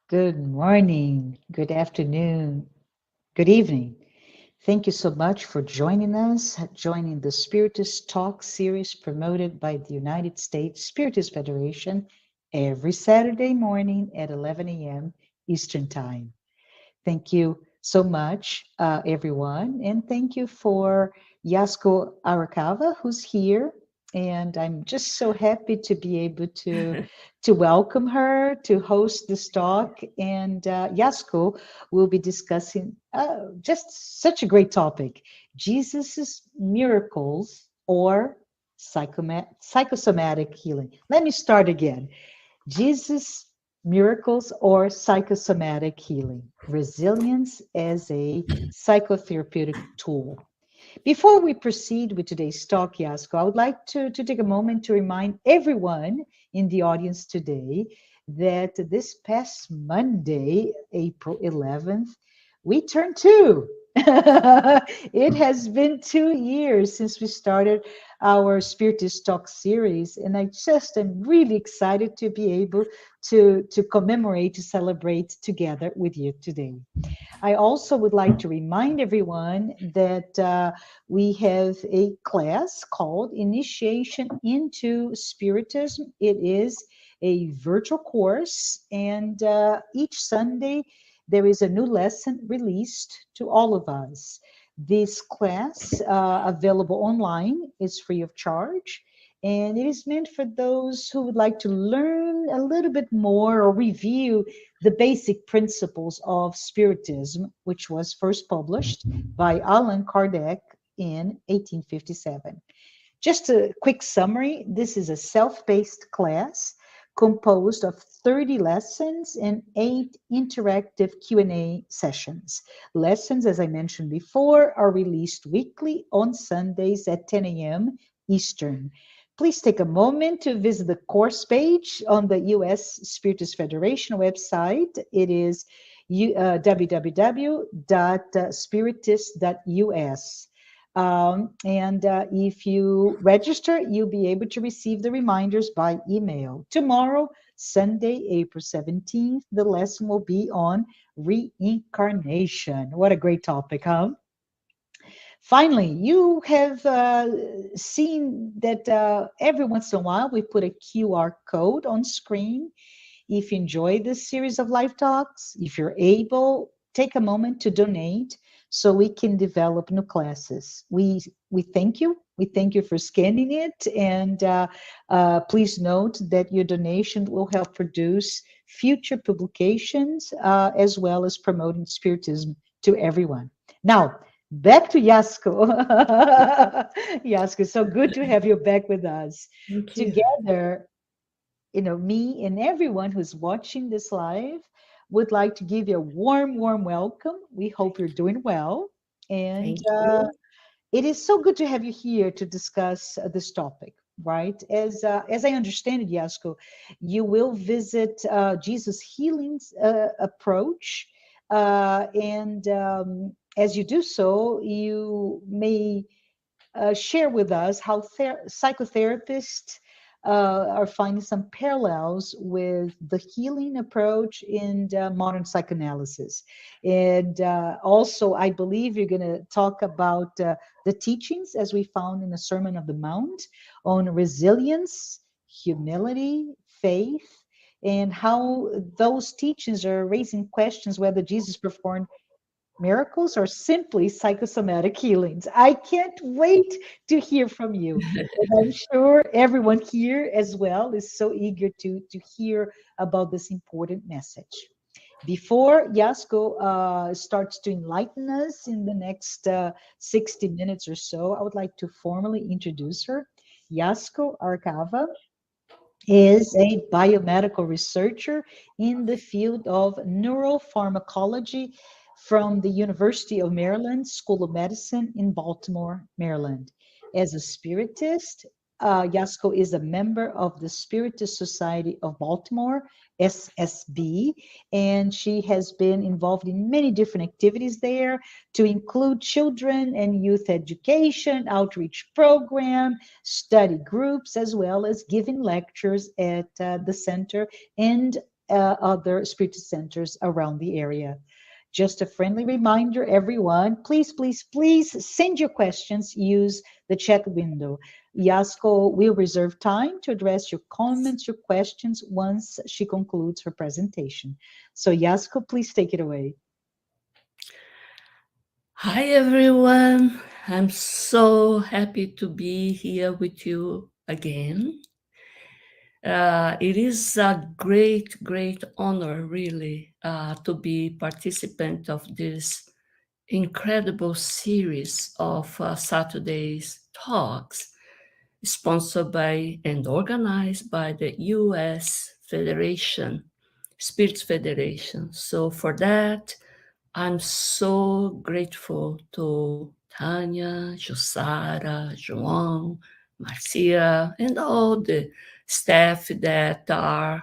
Good morning, good afternoon, good evening. Thank you so much for joining us, joining the Spiritist Talk series promoted by the United States Spiritist Federation every Saturday morning at 11 a.m. Eastern Time. Thank you so much, everyone, and thank you for YASCO ARACAVA, who's here. And I'm just so happy to be able to welcome her to host this talk. And YASCO will be discussing just such a great topic: Jesus's miracles or psychosomatic healing. Let me start again. Jesus' miracles or psychosomatic healing, resilience as a psychotherapeutic tool. Before we proceed with today's talk, Yasko, I would like to take a moment to remind everyone in the audience today that this past Monday, April 11th, we turned 2. It has been 2 years since we started our Spiritist Talk series, and I just am really excited to be able to commemorate, to celebrate together with you today. I also would like to remind everyone that we have a class called Initiation into Spiritism. It is a virtual course, and each Sunday there is a new lesson released to all of us. This class, available online, is free of charge, and it is meant for those who would like to learn a little bit more or review the basic principles of Spiritism, which was first published by Allan Kardec in 1857. Just a quick summary: this is a self-paced class composed of 30 lessons and 8 interactive Q&A sessions. Lessons, as I mentioned before, are released weekly on Sundays at 10 a.m. Eastern. Please take a moment to visit the course page on the U.S. Spiritist Federation website. It is www.spiritist.us. If you register, you'll be able to receive the reminders by email. Tomorrow, Sunday, April 17th, the lesson will be on reincarnation. What a great topic, huh? Finally, you have seen that every once in a while we put a QR code on screen. If you enjoy this series of live talks, if you're able, take a moment to donate so we can develop new classes. We thank you. We thank you for scanning it, and please note that your donation will help produce future publications as well as promoting Spiritism to everyone. Now, back to YASCO. YASCO, so good to have you back with us. Together, you know, me and everyone who's watching this live would like to give you a warm welcome. We hope you're doing well. And it is so good to have you here to discuss this topic, right? As I understand it, Yasko, you will visit Jesus' healing approach. As you do so, you may share with us how psychotherapists are finding some parallels with the healing approach in modern psychoanalysis. And also, I believe you're going to talk about the teachings, as we found in the Sermon of the Mount, on resilience, humility, faith, and how those teachings are raising questions whether Jesus performed miracles or simply psychosomatic healings? I can't wait to hear from you. And I'm sure everyone here as well is so eager to hear about this important message. Before Yasko starts to enlighten us in the next 60 minutes or so, I would like to formally introduce her. Yasko Arcava is a biomedical researcher in the field of neuropharmacology from the University of Maryland School of Medicine in Baltimore, Maryland. As a spiritist, Yasko is a member of the Spiritist Society of Baltimore, SSB, and she has been involved in many different activities there to include children and youth education, outreach program, study groups, as well as giving lectures at the center and other spiritist centers around the area. Just a friendly reminder, everyone, please, please, please send your questions. Use the chat window. Yasko will reserve time to address your comments, your questions once she concludes her presentation. So Yasko, please take it away. Hi, everyone. I'm so happy to be here with you again. It is a great, great honor, really, to be participant of this incredible series of Saturday's talks, sponsored by and organized by the U.S. Federation, Spirits Federation. So for that, I'm so grateful to Tanya, Jussara, João, Marcia, and all the staff that are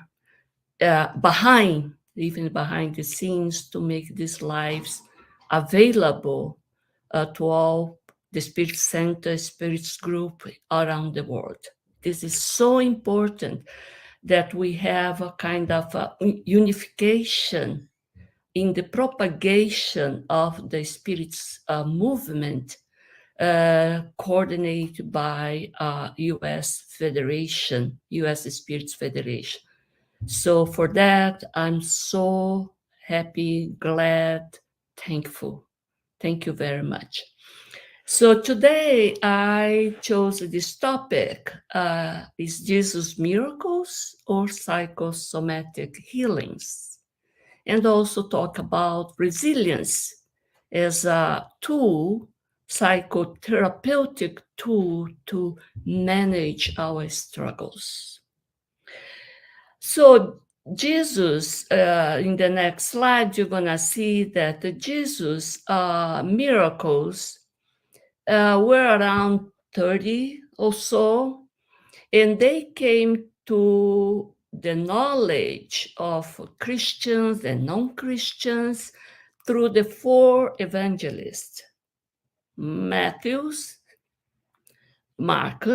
even behind the scenes to make these lives available to all the Spirit Center, Spirits Group around the world. This is so important that we have a kind of unification in the propagation of the spirits movement coordinated by U.S. Federation, U.S. Spirits Federation. So for that, I'm so happy, glad, thankful. Thank you very much. So today I chose this topic, is Jesus miracles or psychosomatic healings? And also talk about resilience as a tool, psychotherapeutic tool to manage our struggles. So Jesus, in the next slide, you're going to see that the Jesus miracles were around 30 or so, and they came to the knowledge of Christians and non-Christians through the four evangelists, Matthew, Mark,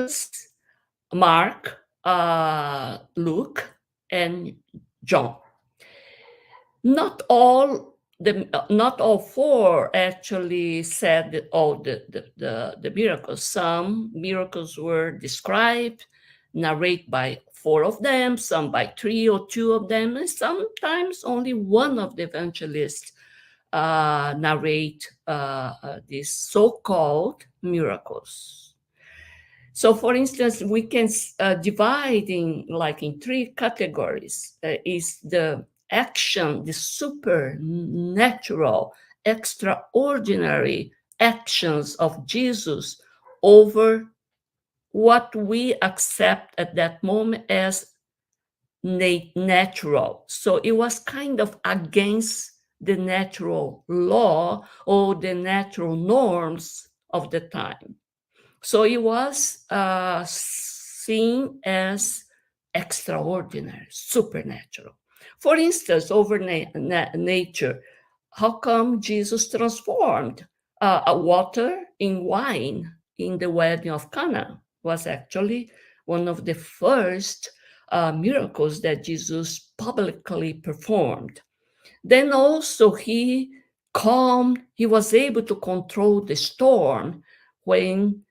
Luke, and John. Not all four actually said all the miracles. Some miracles were described, narrated by four of them, some by three or two of them, and sometimes only one of the evangelists narrate these so-called miracles. So, for instance, we can divide in three categories. Is the action, the supernatural, extraordinary actions of Jesus over what we accept at that moment as natural. So it was kind of against the natural law or the natural norms of the time. So it was seen as extraordinary, supernatural. For instance, over nature, how come Jesus transformed water in wine in the wedding of Cana? Was actually one of the first miracles that Jesus publicly performed. Then also he was able to control the storm when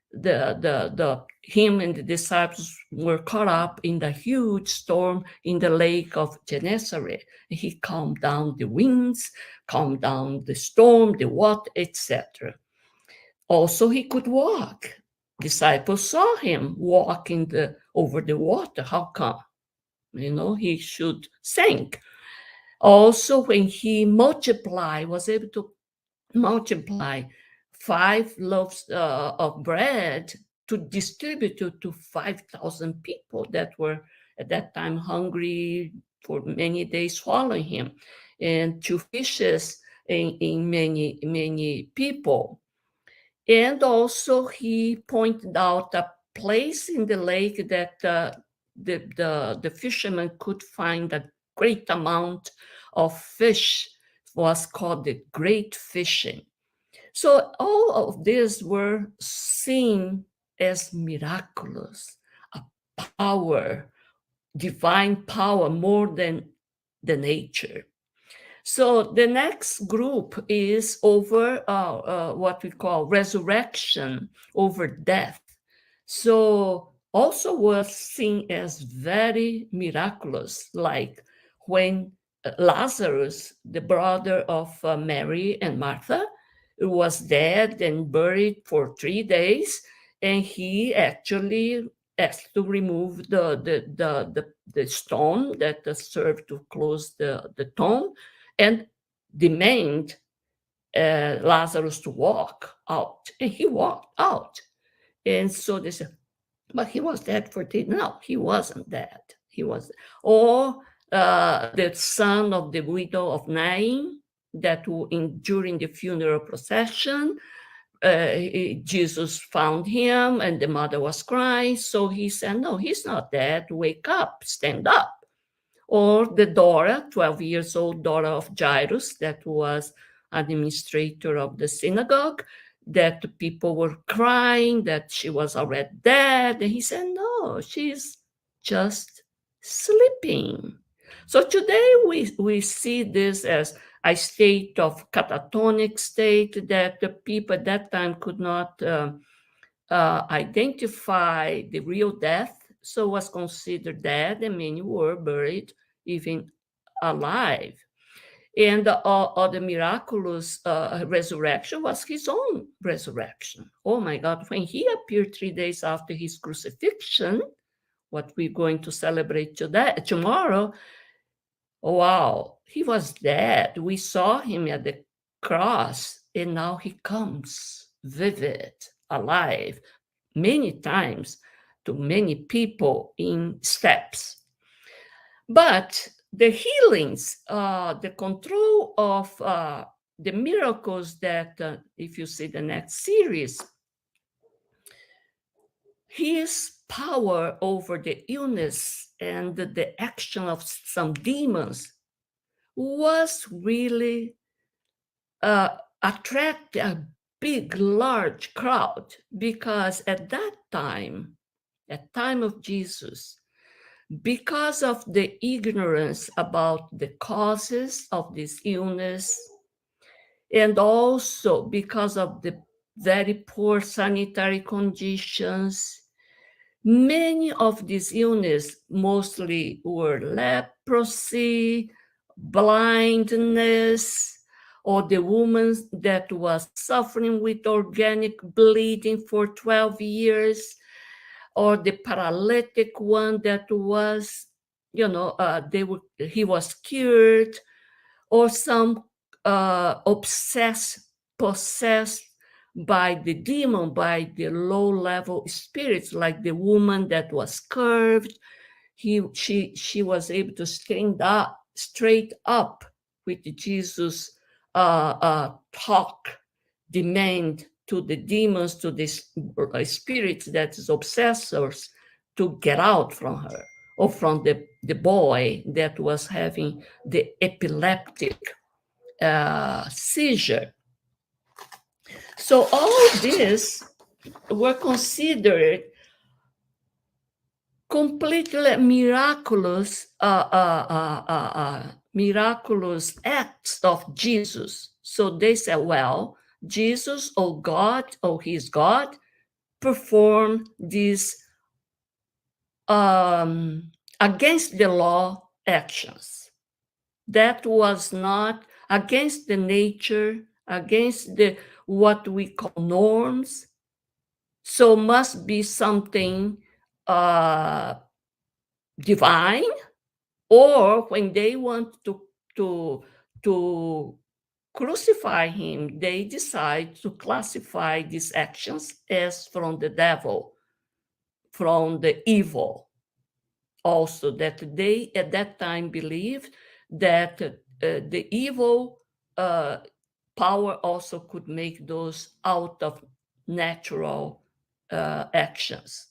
him and the disciples were caught up in the huge storm in the lake of Gennesaret. He calmed down the winds, calmed down the storm, the water, etc. Also, he could walk. Disciples saw him walking over the water. How come? He should sink. Also, when he was able to multiply 5 loaves of bread to distribute to 5,000 people that were at that time hungry for many days following him, and 2 fishes in many people. And also he pointed out a place in the lake that the fishermen could find a great amount of fish, was called the great fishing. So all of these were seen as miraculous, a power, divine power more than the nature. So the next group is over what we call resurrection over death. So also was seen as very miraculous, like when Lazarus, the brother of Mary and Martha, was dead and buried for 3 days, and he actually asked to remove the stone that served to close the tomb, and demand Lazarus to walk out. And he walked out. And so they said, but he was dead for 3 days. No, he wasn't dead. He was. Or the son of the widow of Nain, that during the funeral procession, Jesus found him and the mother was crying. So he said, no, he's not dead. Wake up, stand up. Or the daughter, 12 years old daughter of Jairus, that was administrator of the synagogue, that people were crying that she was already dead. And he said, no, she's just sleeping. So today we see this as a state of catatonic state that the people at that time could not identify the real death, so was considered dead, and many were buried even alive. And the miraculous resurrection was his own resurrection. Oh my God, when he appeared 3 days after his crucifixion, what we're going to celebrate tomorrow, wow, he was dead. We saw him at the cross, and now he comes vivid, alive, many times to many people in steps. But the healings, the control of the miracles that, if you see the next series, his power over the illness and the action of some demons was really attract a big, large crowd, because at that time, at time of Jesus, because of the ignorance about the causes of this illness, and also because of the very poor sanitary conditions, many of these illnesses mostly were leprosy, blindness, or the woman that was suffering with organic bleeding for 12 years, or the paralytic one that was, he was cured, or some possessed by the demon, by the low-level spirits, like the woman that was curved. She was able to stand up straight up with Jesus' talk, demand to the demons, to the spirits, that is obsessors, to get out from her, or from the boy that was having the epileptic seizure. So all this were considered completely miraculous acts of Jesus. So they said, well, Jesus, oh God, oh, he's God, perform these against the law actions. That was not against the nature, against the what we call norms. So must be something divine, or when they want to crucify him, they decide to classify these actions as from the devil, from the evil. Also, that they at that time believed that the evil power also could make those out of natural actions.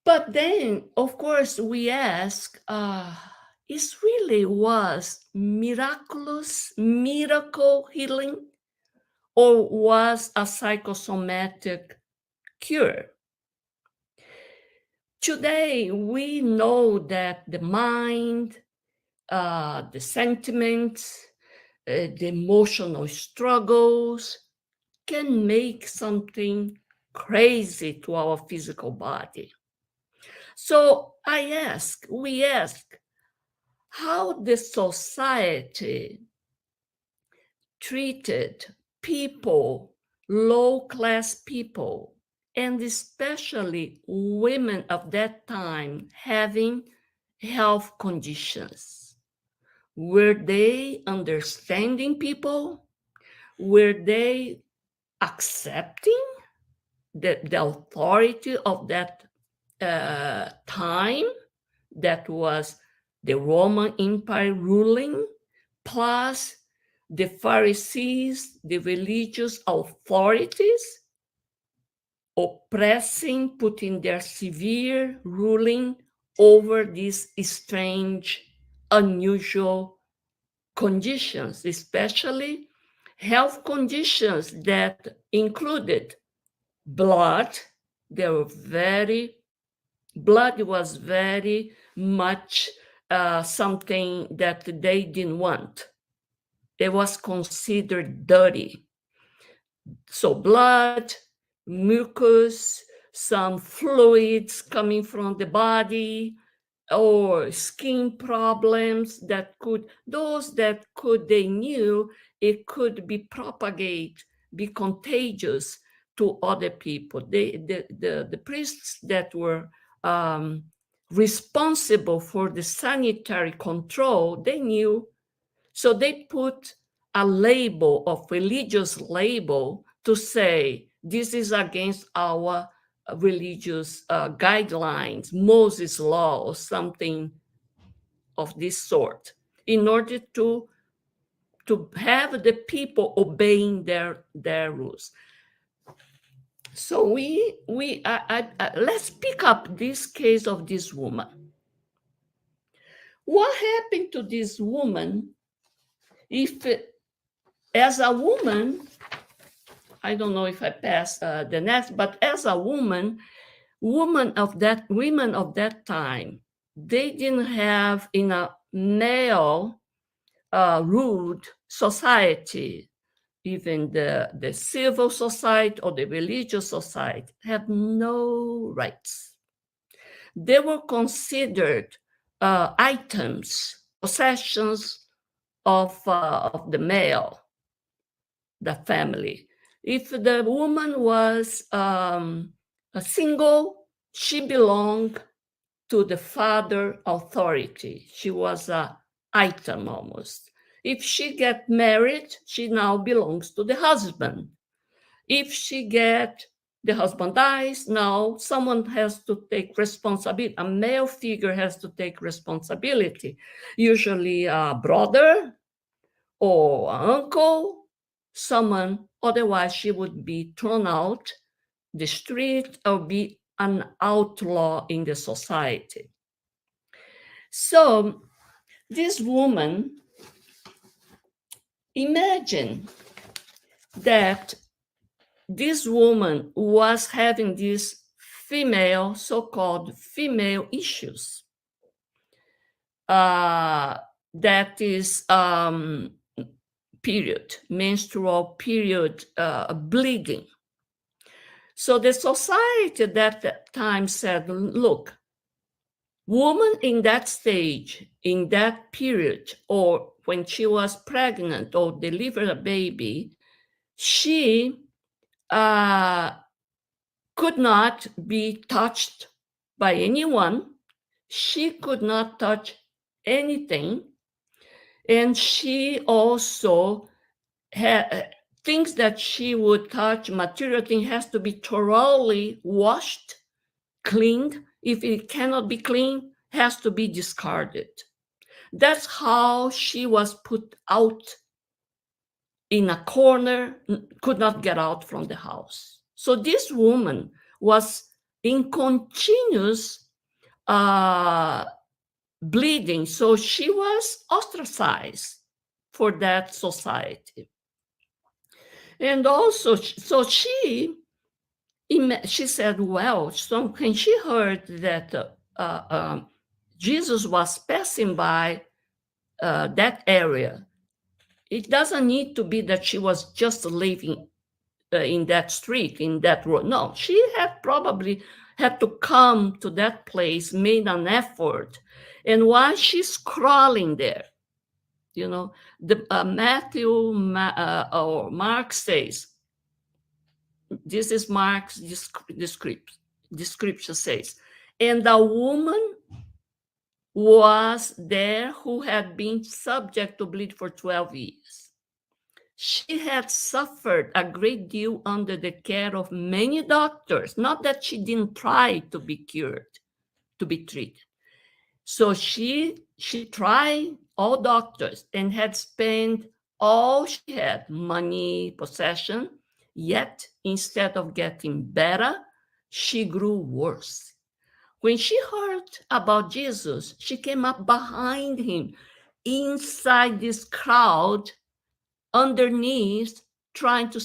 But then, of course, we ask, it really was miracle healing, or was a psychosomatic cure? Today, we know that the mind, the sentiments, the emotional struggles can make something crazy to our physical body. So we ask, how the society treated people, low-class people, and especially women of that time having health conditions. Were they understanding people? Were they accepting the authority of that time, that was the Roman Empire ruling, plus the Pharisees, the religious authorities, oppressing, putting their severe ruling over these strange, unusual conditions, especially health conditions that included blood. Blood was very much something that they didn't want. It was considered dirty. So blood, mucus, some fluids coming from the body, or skin problems they knew it could be propagate, be contagious to other people. The priests that were responsible for the sanitary control, they knew. So they put a label, of religious label, to say this is against our religious guidelines, Moses' law, or something of this sort, in order to have the people obeying their rules. So let's pick up this case of this woman. What happened to this woman? If as a woman, I don't know if I passed the next, but as a woman of that time, they didn't have in a male ruled society, even the civil society or the religious society, have no rights. They were considered items, possessions of the male, the family. If the woman was a single, she belonged to the father authority. She was an item almost. If she get married, she now belongs to the husband. If the husband dies, now someone has to take responsibility. A male figure has to take responsibility. Usually a brother or an uncle, someone, otherwise she would be thrown out the street or be an outlaw in the society. So this woman, imagine that this woman was having these so-called female issues. That is menstrual period bleeding. So the society at that time said, look, woman in that stage, in that period, or when she was pregnant or delivered a baby, she could not be touched by anyone. She could not touch anything. And she also had things that she would touch, material thing has to be thoroughly washed, cleaned. If it cannot be cleaned, has to be discarded. That's how she was put out in a corner, could not get out from the house. So this woman was in continuous bleeding. So she was ostracized for that society. And also, so she said, well, so when she heard that Jesus was passing by that area, it doesn't need to be that she was just living in that street, in that road. No, she had probably had to come to that place, made an effort. And while she's crawling there, you know, the Matthew or Mark says, this is Mark's description says, and a woman was there who had been subject to bleed for 12 years. She had suffered a great deal under the care of many doctors, not that she didn't try to be cured, to be treated. So she tried all doctors and had spent all she had, money, possession, yet instead of getting better, she grew worse. When she heard about Jesus, she came up behind him, inside this crowd, underneath, trying to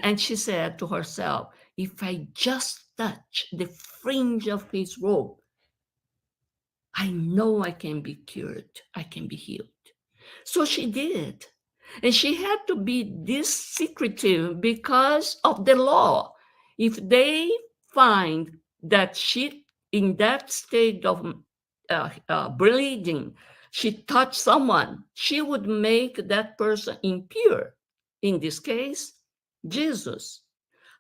and she said to herself, if I just touch the fringe of his robe, I know I can be cured, I can be healed. So she did. And she had to be this secretive because of the law. If they find that she, in that state of bleeding, she touched someone, she would make that person impure. In this case, Jesus.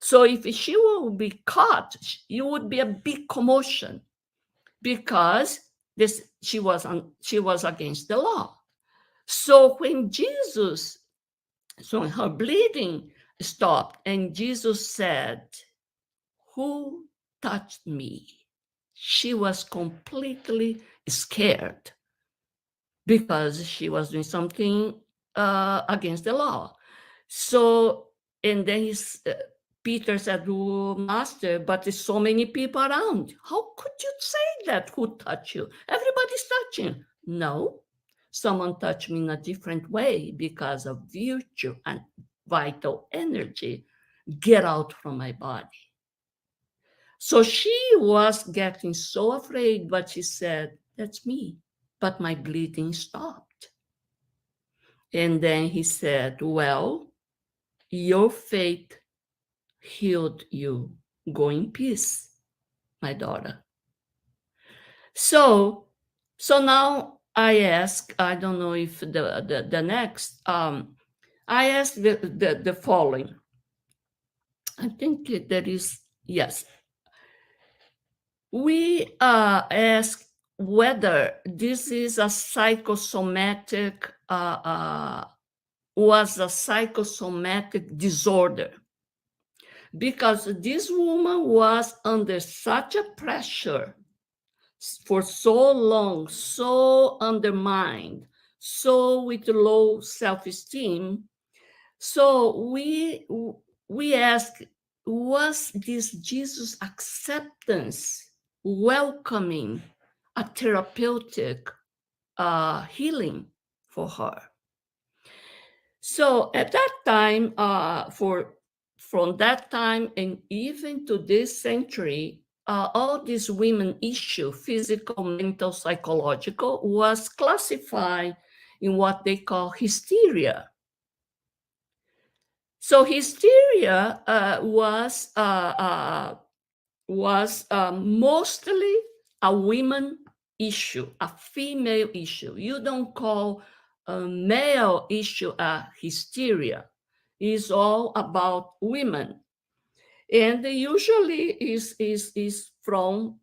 So if she will be caught, it would be a big commotion because she was against the law. So when her bleeding stopped, and Jesus said, who touched me? She was completely scared because she was doing something against the law. So, and then Peter said, oh, Master, but there's so many people around. How could you say that? Who touched you? Everybody's touching. No, someone touched me in a different way because of virtue and vital energy get out from my body. So she was getting so afraid, but she said, that's me. But my bleeding stopped. And then he said, well, your faith healed you. Go in peace, my daughter. So now I ask, I don't know if the next, I ask the following. I think there is, yes. We ask whether this is a psychosomatic, was a psychosomatic disorder. Because this woman was under such a pressure for so long, so undermined, so with low self-esteem. So we ask, was this Jesus' acceptance welcoming a therapeutic healing for her? So at that time, from that time and even to this century, all these women issue, physical, mental, psychological, was classified in what they call hysteria. So hysteria was mostly a women issue, a female issue. You don't call a male issue a hysteria. It's all about women. And usually is from,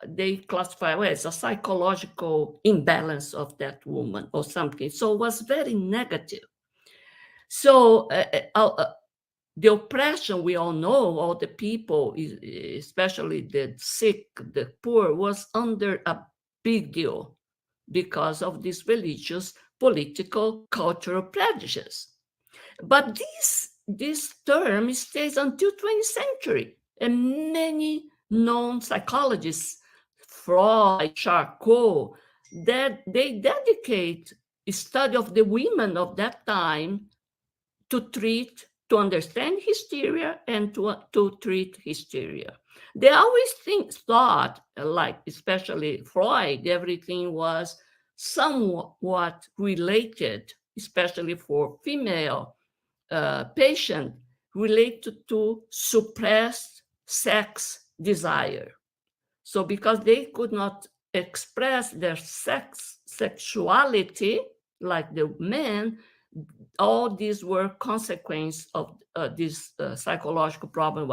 they classify as a psychological imbalance of that woman or something. So it was very negative. So the oppression, we all know, all the people, especially the sick, the poor, was under a big deal because of these religious, political, cultural prejudices. But this term stays until 20th century, and many known psychologists, Freud, Charcot, that they dedicate a study of the women of that time to understand hysteria and to treat hysteria. They always thought, like especially Freud, everything was somewhat related, especially for female patient, related to suppressed sex desire. So because they could not express their sexuality like the men, all these were consequence of this psychological problem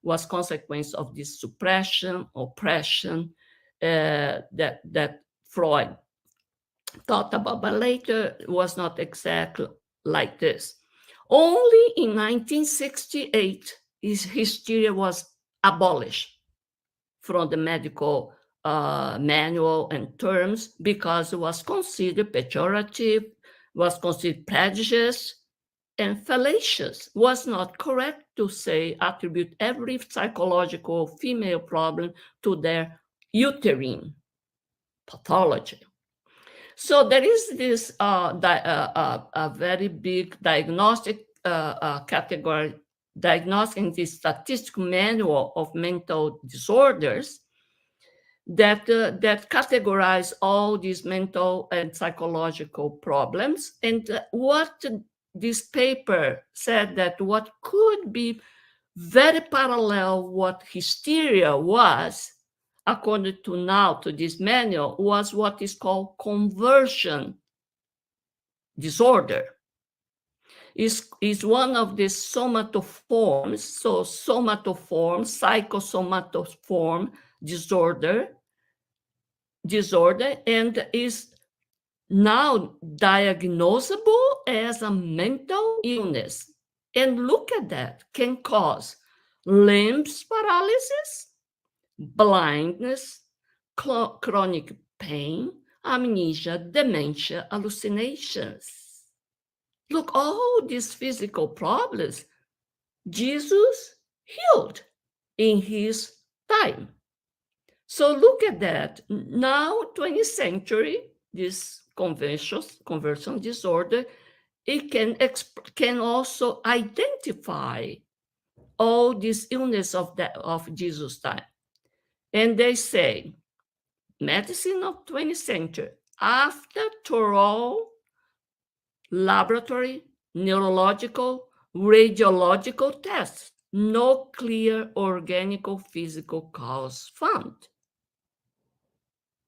was consequence of this suppression, oppression that Freud thought about, but later was not exactly like this. Only in 1968 hysteria was abolished from the medical manual and terms because it was considered pejorative, was considered prejudiced and fallacious. Was not correct to say, attribute every psychological female problem to their uterine pathology. So there is this a very big diagnostic category, diagnostic in the statistical manual of mental disorders that categorize all these mental and psychological problems. And what this paper said that what could be very parallel what hysteria was, according to now to this manual, was what is called conversion disorder. Is one of the somatoforms, so somatoform, psychosomatoform disorder, and is now diagnosable as a mental illness. And look at that, can cause limbs paralysis, blindness, chronic pain, amnesia, dementia, hallucinations. Look, all these physical problems, Jesus healed in his time. So look at that. Now, 20th century, this conversion disorder, it can also identify all this illness of Jesus' time. And they say, medicine of 20th century, after thorough laboratory, neurological, radiological tests, no clear organic or physical cause found.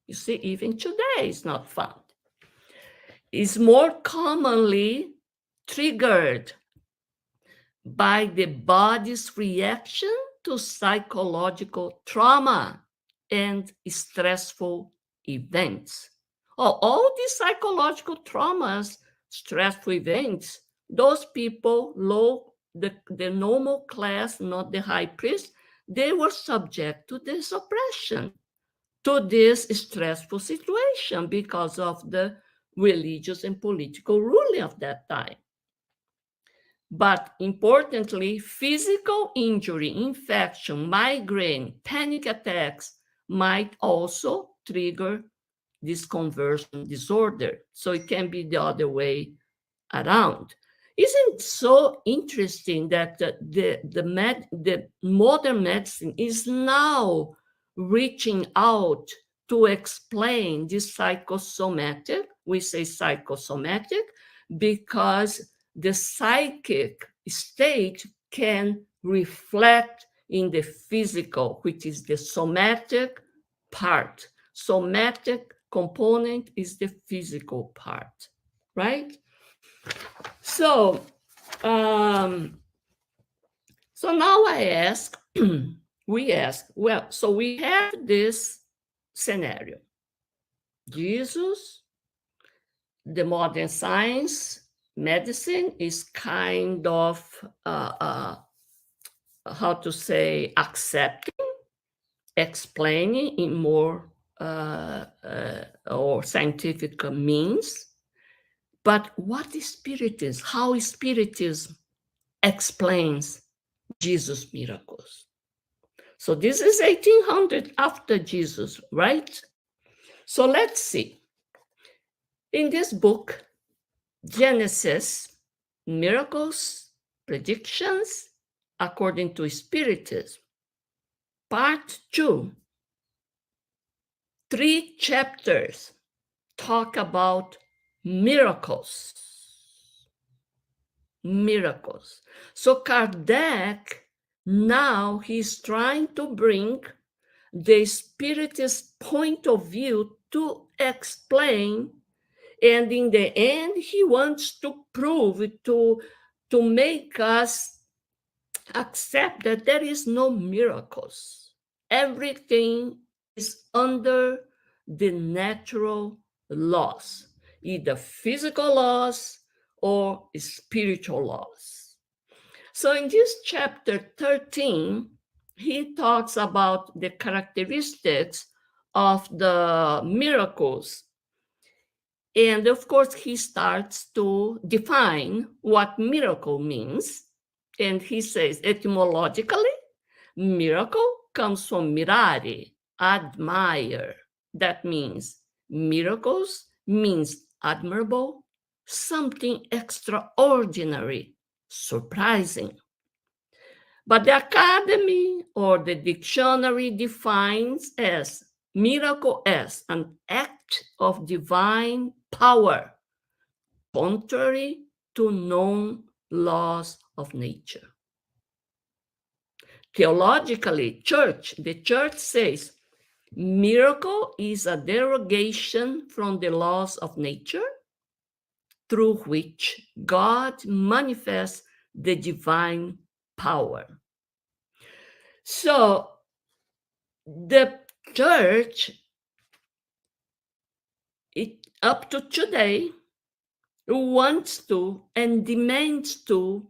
You see, even today it's not found. It's more commonly triggered by the body's reaction to psychological trauma and stressful events. All these psychological traumas, stressful events, those people, the normal class, not the high priest, they were subject to this oppression, to this stressful situation because of the religious and political ruling of that time. But importantly, physical injury, infection, migraine, panic attacks might also trigger this conversion disorder. So it can be the other way around. Isn't it so interesting that the modern medicine is now reaching out to explain this psychosomatic? We say psychosomatic because the psychic state can reflect in the physical, which is the somatic part. Somatic component is the physical part, right? So, so now I ask, we ask, well, so we have this scenario. Jesus, the modern science, medicine is kind of, how to say, accepting, explaining in more or scientific means. But what is Spiritism? How Spiritism explains Jesus' miracles? So this is 1800 after Jesus, right? So let's see. In this book, Genesis, Miracles, Predictions, according to Spiritism, Part 2, 3 chapters talk about miracles. Miracles. So Kardec, now he's trying to bring the Spiritist point of view to explain, and in the end, he wants to prove, to make us accept that there is no miracles. Everything is under the natural laws, either physical laws or spiritual laws. So in this chapter 13, he talks about the characteristics of the miracles. And of course, he starts to define what miracle means. And he says, etymologically, miracle comes from mirare, admire. That means miracles means admirable, something extraordinary, surprising. But the Academy or the dictionary defines as miracle as an act of divine power, contrary to known laws of nature. Theologically, the church says miracle is a derogation from the laws of nature through which God manifests the divine power. So the church, up to today, wants to and demands to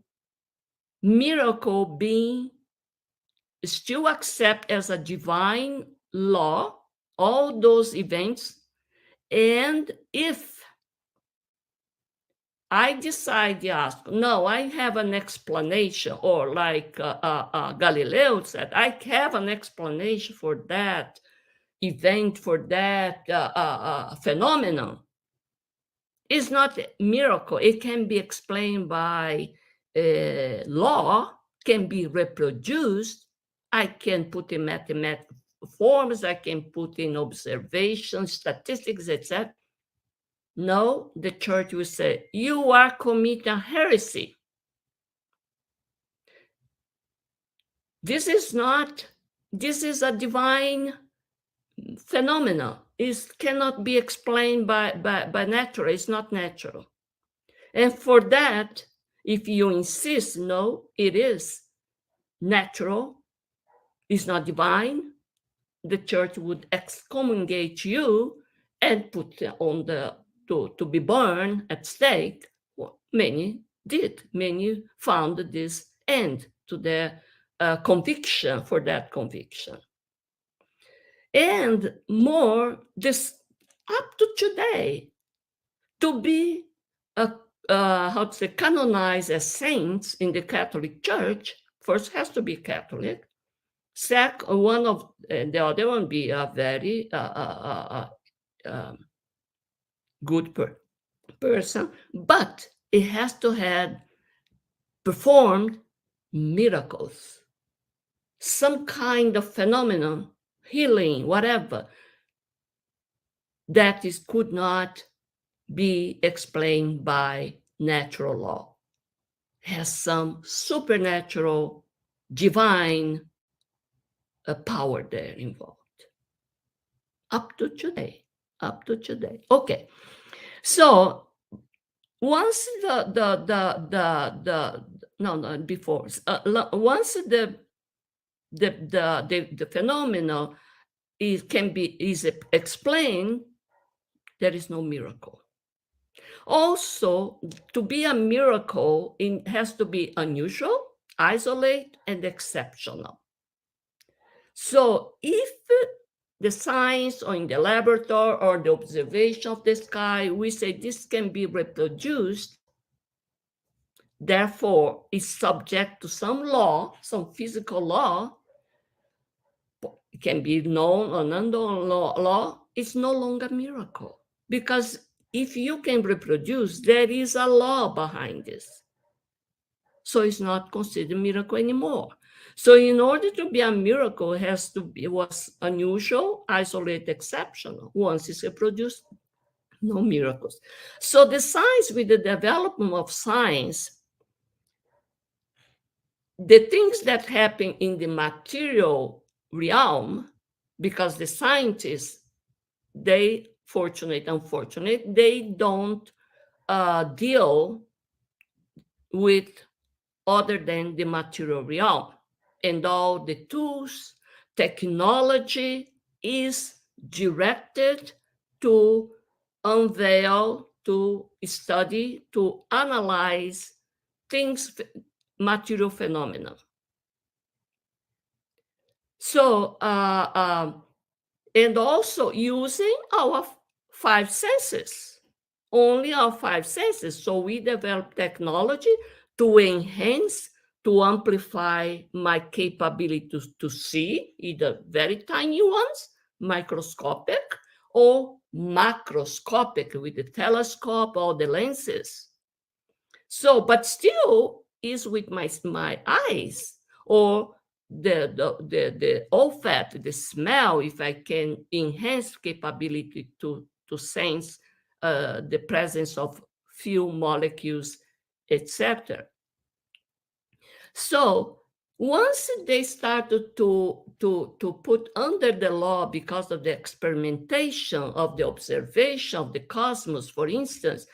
miracle being still accept as a divine law, all those events. And if I decide, no, I have an explanation, or like Galileo said, I have an explanation for that event, for that phenomenon. It's not a miracle. It can be explained by law, can be reproduced. I can put in mathematical forms, I can put in observations, statistics, etc. No, the church will say, you are committing heresy. This is a divine phenomenon. It cannot be explained by natural. It's not natural. And for that, if you insist, no, it is natural, it's not divine, the church would excommunicate you and put on to be burned at stake. Well, many did. Many found this end to their conviction for that conviction. And more, this up to today, to be canonized as saints in the Catholic Church, first has to be Catholic. One of the other one be a very good person, but it has to have performed miracles, some kind of phenomenon, healing, whatever, that could not be explained by natural law. has some supernatural, divine power there involved. Up to today. Okay. So once once the phenomenon is explained, there is no miracle. Also, to be a miracle, it has to be unusual, isolated, and exceptional. So if the science or in the laboratory or the observation of the sky, we say this can be reproduced, therefore is subject to some law, some physical law, it can be known or unknown law, it's no longer a miracle. Because if you can reproduce, there is a law behind this. So it's not considered a miracle anymore. So in order to be a miracle, it has to be was unusual, isolated, exceptional. Once it's reproduced, no miracles. So the science, with the development of science, the things that happen in the material realm, because the scientists, they, unfortunate, they don't deal with other than the material realm. And all the tools, technology is directed to unveil, to study, to analyze things, material phenomena. So, and also using our five senses, only our five senses. So we develop technology to enhance, to amplify my capability to see, either very tiny ones, microscopic, or macroscopic with the telescope or the lenses. So, but still is with my eyes, or the olfactory, the smell, if I can enhance capability to sense the presence of few molecules, etc. So once they started to put under the law, because of the experimentation of the observation of the cosmos, for instance,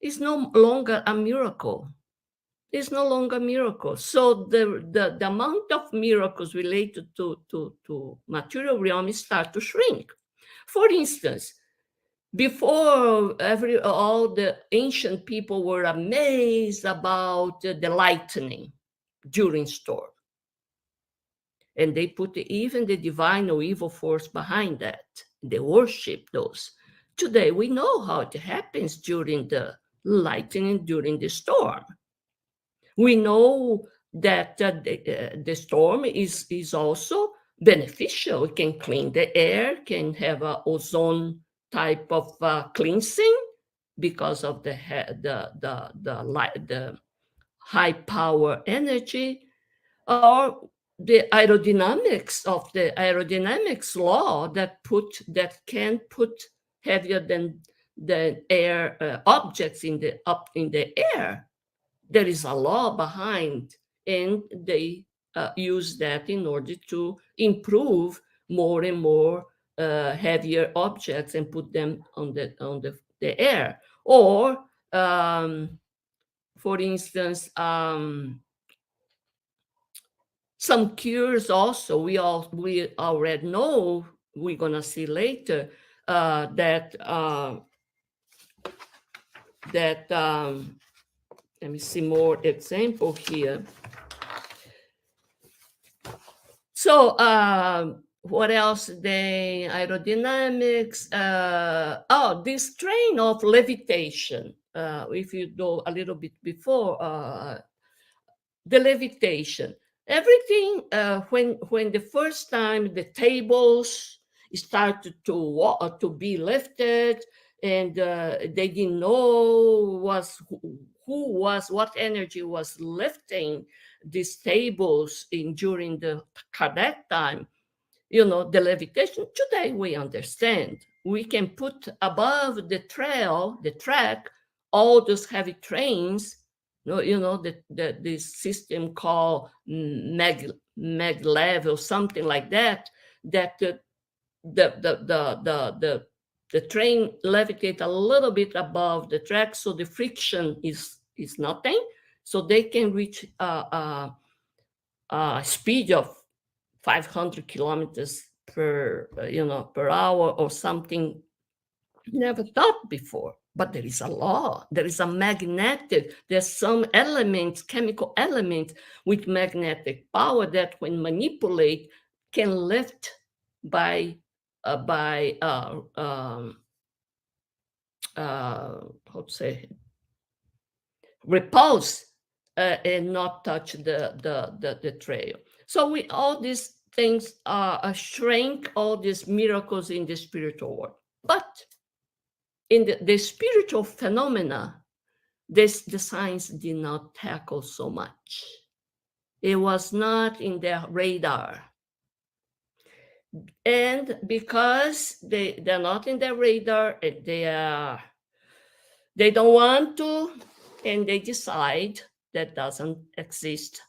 it's no longer a miracle. It's no longer a miracle. So the amount of miracles related to material realm start to shrink. For instance, before all the ancient people were amazed about the lightning during storm. And they put even the divine or evil force behind that. They worship those. Today, we know how it happens during the lightning, during the storm. We know that the storm is also beneficial. It can clean the air, can have an ozone type of cleansing because of the high power energy, or the aerodynamics of the aerodynamics law that can put heavier than the air objects in the air. There is a law behind, and they use that in order to improve more and more heavier objects and put them on the air. Or, for instance, some cures also. We already know. We're gonna see later that. Let me see more example here. So what else? The aerodynamics. This train of levitation. If you go a little bit before the levitation, everything when the first time the tables started to be lifted, and they didn't know what energy was lifting these tables during the Kardec time, the levitation. Today we understand. We can put above the track all those heavy trains this system called mag level, something like that, that the train levitate a little bit above the track, so the friction is nothing, so they can reach a speed of 500 kilometers per hour or something never thought before. But there is a law, there's some elements, chemical elements with magnetic power that when manipulate can lift by how to say, repulse and not touch the trail. So all these things shrink all these miracles in the spiritual world. But in the spiritual phenomena, the science did not tackle so much. It was not in their radar. And because they're not in their radar, they don't want to, and they decide that doesn't exist.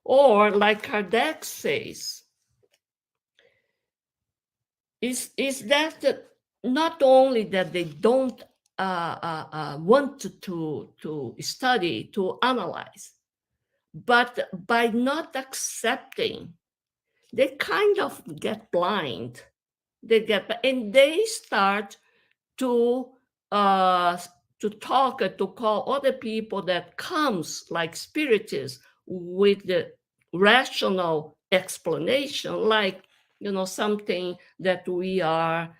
Or like Kardec says, is that not only that they don't want to study, to analyze, but by not accepting, they kind of get blind. And they start to talk, to call other people that comes like spiritists with the rational explanation, like something that we are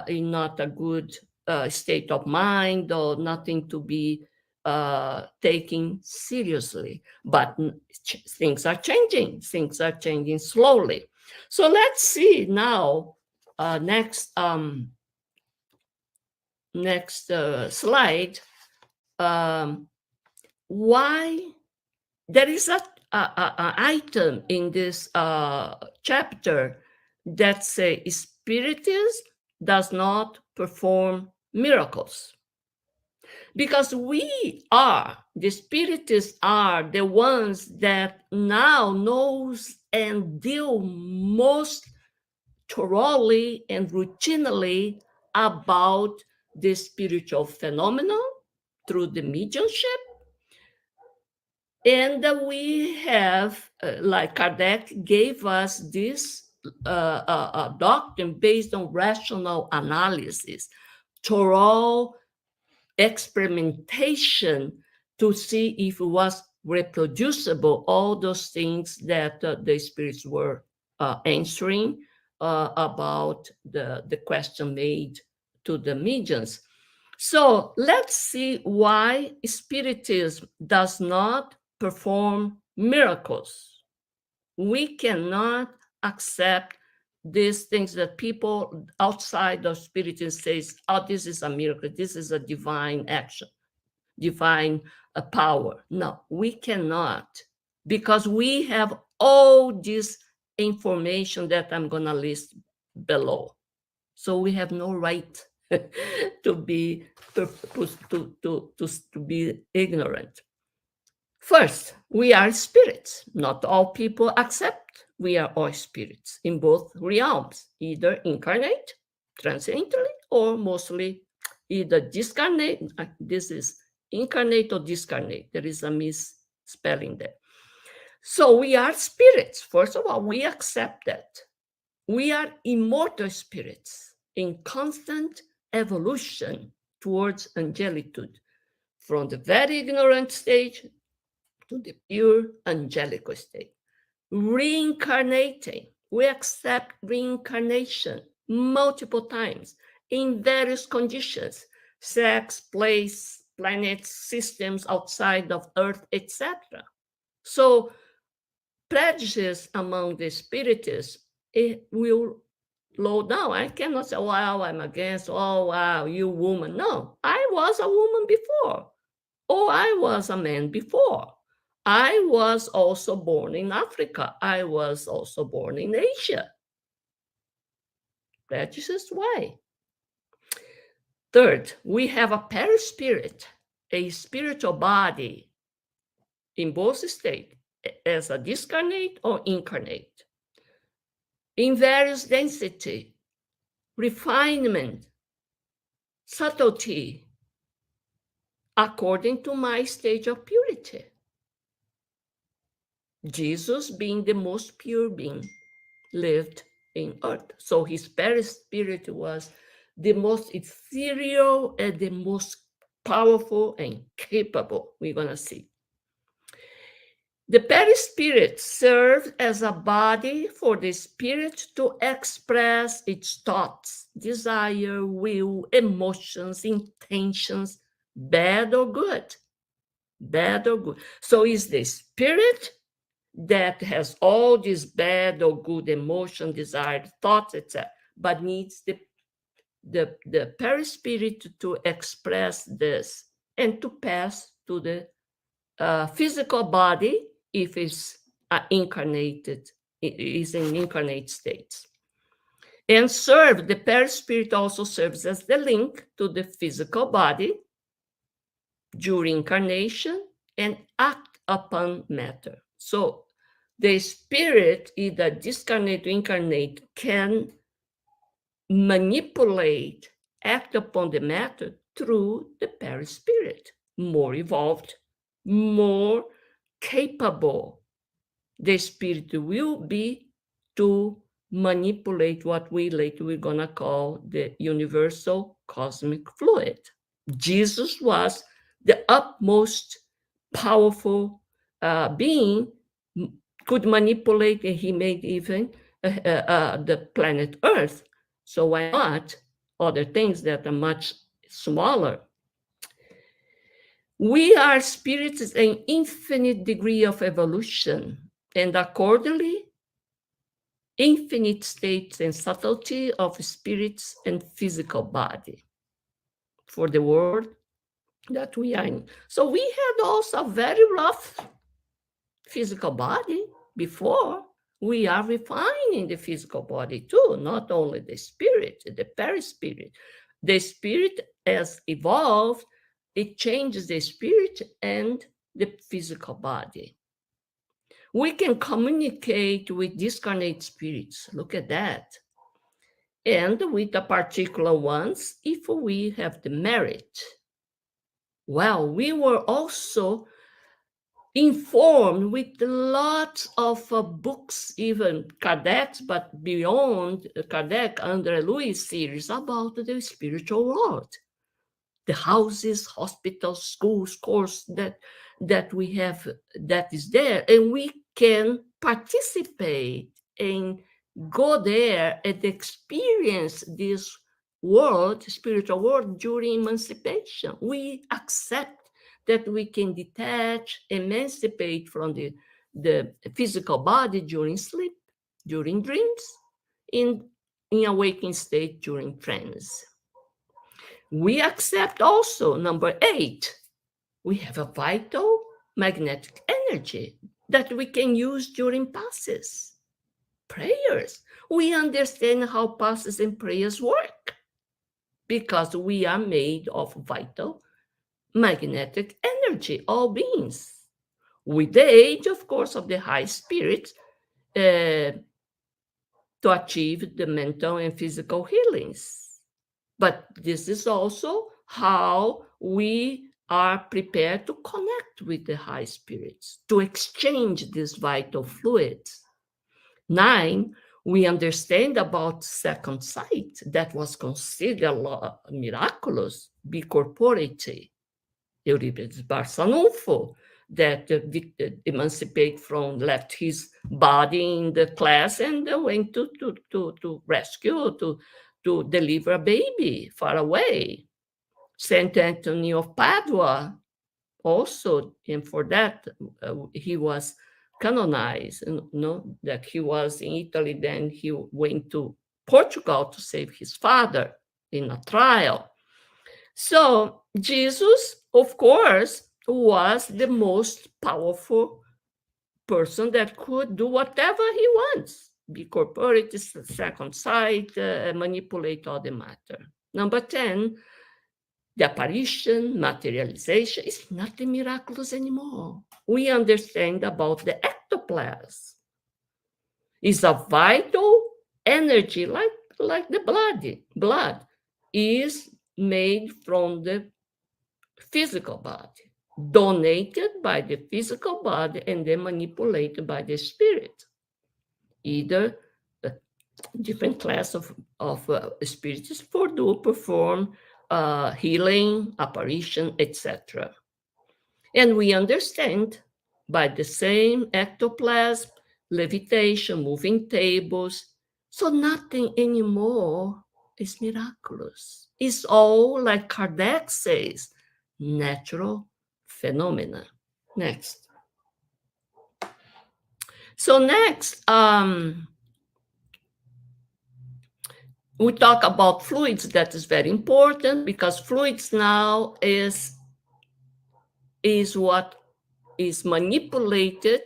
in not a good state of mind, or nothing to be taken seriously. But things are changing slowly. So let's see now, next slide, why there is a item in this chapter that say Spiritism does not perform miracles. Because the Spiritists are the ones that now knows and deal most thoroughly and routinely about the spiritual phenomenon through the mediumship. And we have, like Kardec gave us this doctrine based on rational analysis, thorough experimentation to see if it was reproducible, all those things that the spirits were answering about the question made to the mediums. So let's see why Spiritism does not perform miracles. We cannot accept these things that people outside of Spiritism says, oh, this is a miracle, this is a divine action, divine power. No, we cannot, because we have all this information that I'm going to list below. So we have no right to be ignorant. First, we are spirits. Not all people accept we are all spirits in both realms, either incarnate, transiently, or mostly either discarnate. This is incarnate or discarnate. There is a misspelling there. So we are spirits. First of all, we accept that. We are immortal spirits in constant evolution towards angelitude, from the very ignorant stage to the pure angelical state. Reincarnating, we accept reincarnation multiple times in various conditions, sex, place, planets, systems outside of Earth, etc. So prejudice among the spiritists, it will low down. I cannot say, wow, I'm against, oh, wow, you woman. No, I was a woman before. Oh, I was a man before. I was also born in Africa. I was also born in Asia. Prejudice, why? Third, we have a perispirit, a spiritual body in both states, as a discarnate or incarnate, in various density, refinement, subtlety, according to my stage of purity. Jesus, being the most pure being, lived in earth. So his perispirit was the most ethereal and the most powerful and capable, we're going to see. The perispirit serves as a body for the spirit to express its thoughts, desire, will, emotions, intentions, bad or good. Bad or good. So it's the spirit that has all these bad or good emotion, desired thoughts, etc., but needs the perispirit to express this and to pass to the physical body if it's incarnated, it is in incarnate states. And the perispirit also serves as the link to the physical body during incarnation and act upon matter. So the spirit, either discarnate or incarnate, can manipulate, act upon the matter through the perispirit, more evolved, more capable. The spirit will be to manipulate what we're going to call the universal cosmic fluid. Jesus was the utmost powerful being, could manipulate, and he made even the planet Earth. So why not other things that are much smaller? We are spirits in infinite degree of evolution, and accordingly, infinite states and subtlety of spirits and physical body for the world that we are in. So we had also a very rough physical body before. We are refining the physical body too, not only the spirit, the perispirit. The spirit has evolved, it changes the spirit and the physical body. We can communicate with discarnate spirits, look at that, and with the particular ones if we have the merit. Well, we were also informed with lots of books, even Kardec's, but beyond Kardec, under Louis series, about the spiritual world. The houses, hospitals, schools, course that we have, that is there, and we can participate and go there and experience this world, spiritual world, during emancipation. We accept that we can detach, emancipate from the physical body during sleep, during dreams, in awakened state during trance. We accept also, number 8, we have a vital magnetic energy that we can use during passes, prayers. We understand how passes and prayers work because we are made of vital magnetic energy, all beings. With the age, of course, of the high spirit, to achieve the mental and physical healings. But this is also how we are prepared to connect with the high spirits, to exchange these vital fluids. 9, we understand about second sight that was considered miraculous, bicorpority. Euripides Barçanufo, that emancipate from, left his body in the class and went to rescue, to deliver a baby far away. Saint Anthony of Padua also, and for that he was canonized, that he was in Italy, then he went to Portugal to save his father in a trial. So Jesus, of course, was the most powerful person that could do whatever he wants, be corporate, second sight, manipulate all the matter. Number 10, the apparition, materialization is not the miraculous anymore. We understand about the ectoplasm. It's a vital energy, like the blood. Blood is made from the physical body, donated by the physical body, and then manipulated by the spirit. Either a different class of spirits perform healing, apparition, etc. And we understand by the same ectoplasm, levitation, moving tables. So nothing anymore is miraculous. It's all, like Kardec says, natural phenomena. Next. So next, we talk about fluids. That is very important, because fluids now is what is manipulated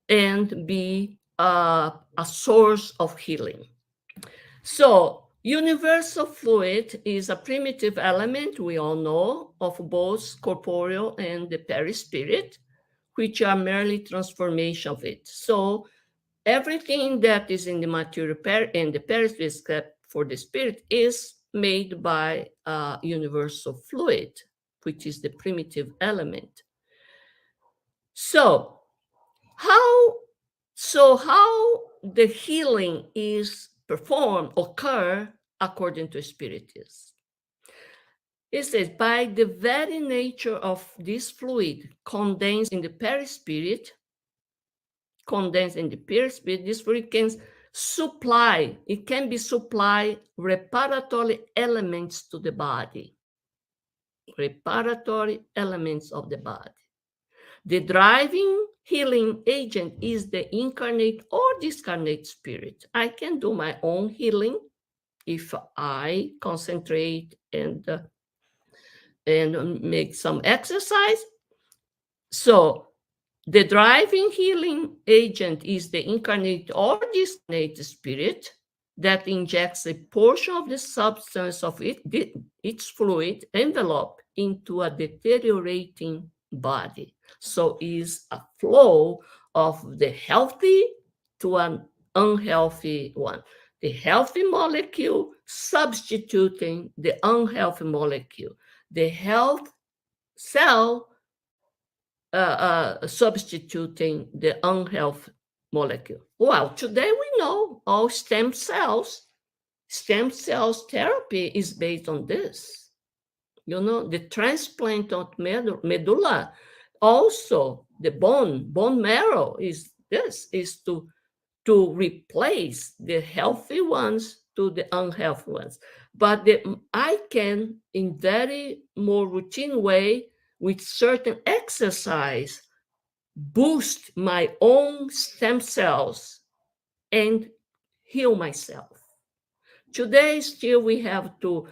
and be a source of healing. So universal fluid is a primitive element, we all know, of both corporeal and the perispirit, which are merely transformation of it. So everything that is in the material and the perispirit, except for the spirit, is made by universal fluid, which is the primitive element. So how the healing is performed, occur according to Spiritists? It says, by the very nature of this fluid condensed in the perispirit, this fluid can supply, reparatory elements to the body. Reparatory elements of the body. The driving healing agent is the incarnate or discarnate spirit. I can do my own healing if I concentrate and make some exercise. So the driving healing agent is the incarnate or discarnate spirit that injects a portion of the substance of its fluid envelope into a deteriorating body. So is a flow of the healthy to an unhealthy one. The healthy molecule substituting the unhealthy molecule. The health cell substituting the unhealthy molecule. Well, today we know all stem cells therapy is based on this. You know, the transplant of medulla, also the bone marrow is to replace the healthy ones to the unhealthy ones. But I can, in very more routine way, with certain exercise, boost my own stem cells and heal myself. Today, still we have to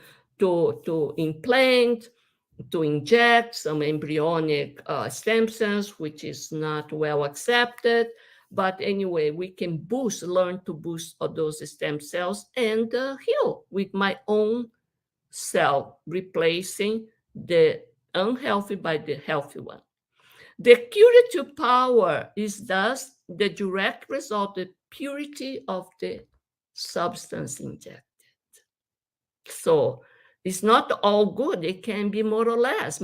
implant, to inject some embryonic stem cells, which is not well accepted. But anyway, we can learn to boost those stem cells and heal with my own cell, replacing the unhealthy by the healthy one. The curative power is thus the direct result of the purity of the substance injected. So it's not all good. It can be more or less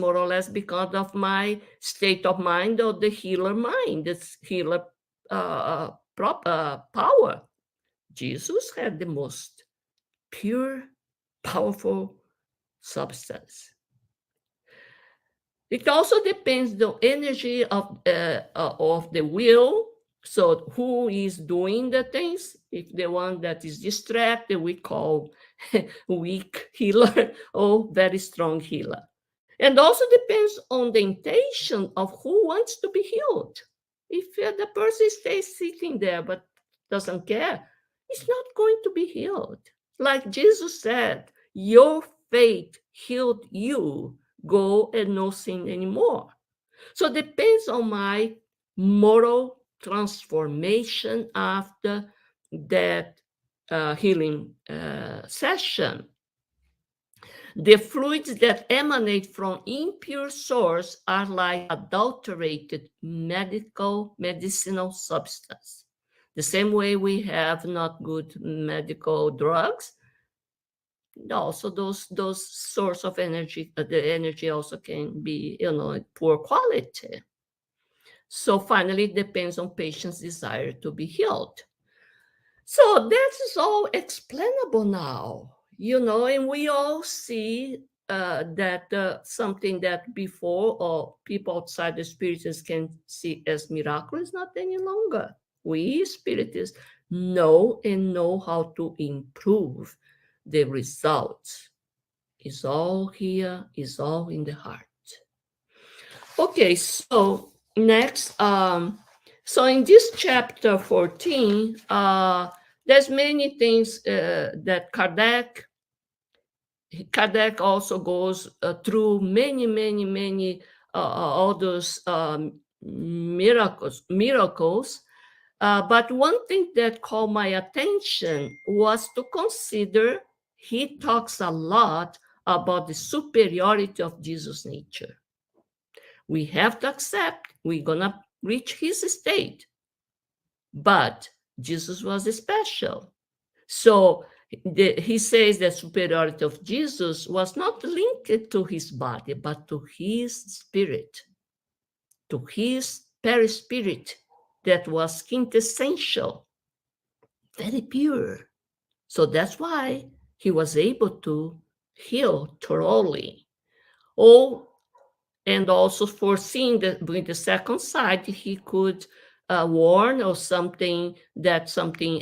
because of my state of mind or the healer mind, the healer power. Jesus had the most pure, powerful substance. It also depends on the energy of the will. So who is doing the things? If the one that is distracted, we call weak healer or very strong healer. And also depends on the intention of who wants to be healed. If the person stays sitting there but doesn't care, it's not going to be healed. Like Jesus said, your faith healed you. Go and no sin anymore. So it depends on my moral transformation after that healing session. The fluids that emanate from impure source are like adulterated medicinal substance. The same way we have not good medical drugs, also those source of energy, the energy also can be, poor quality. So finally, it depends on patient's desire to be healed. So that is all explainable now, and we all see that something that before or people outside the spiritists can see as miracle is not any longer. We spiritists know how to improve the results. It's all here, it's all in the heart. Okay, so next, so in this chapter 14, there's many things that Kardec also goes through many all those miracles. But one thing that caught my attention was to consider he talks a lot about the superiority of Jesus' nature. We have to accept we're going to reach his state. But Jesus was special. So he says that superiority of Jesus was not linked to his body, but to his spirit, to his perispirit that was quintessential, very pure. So that's why he was able to heal thoroughly. And also foreseeing that with the second side, he could warn or something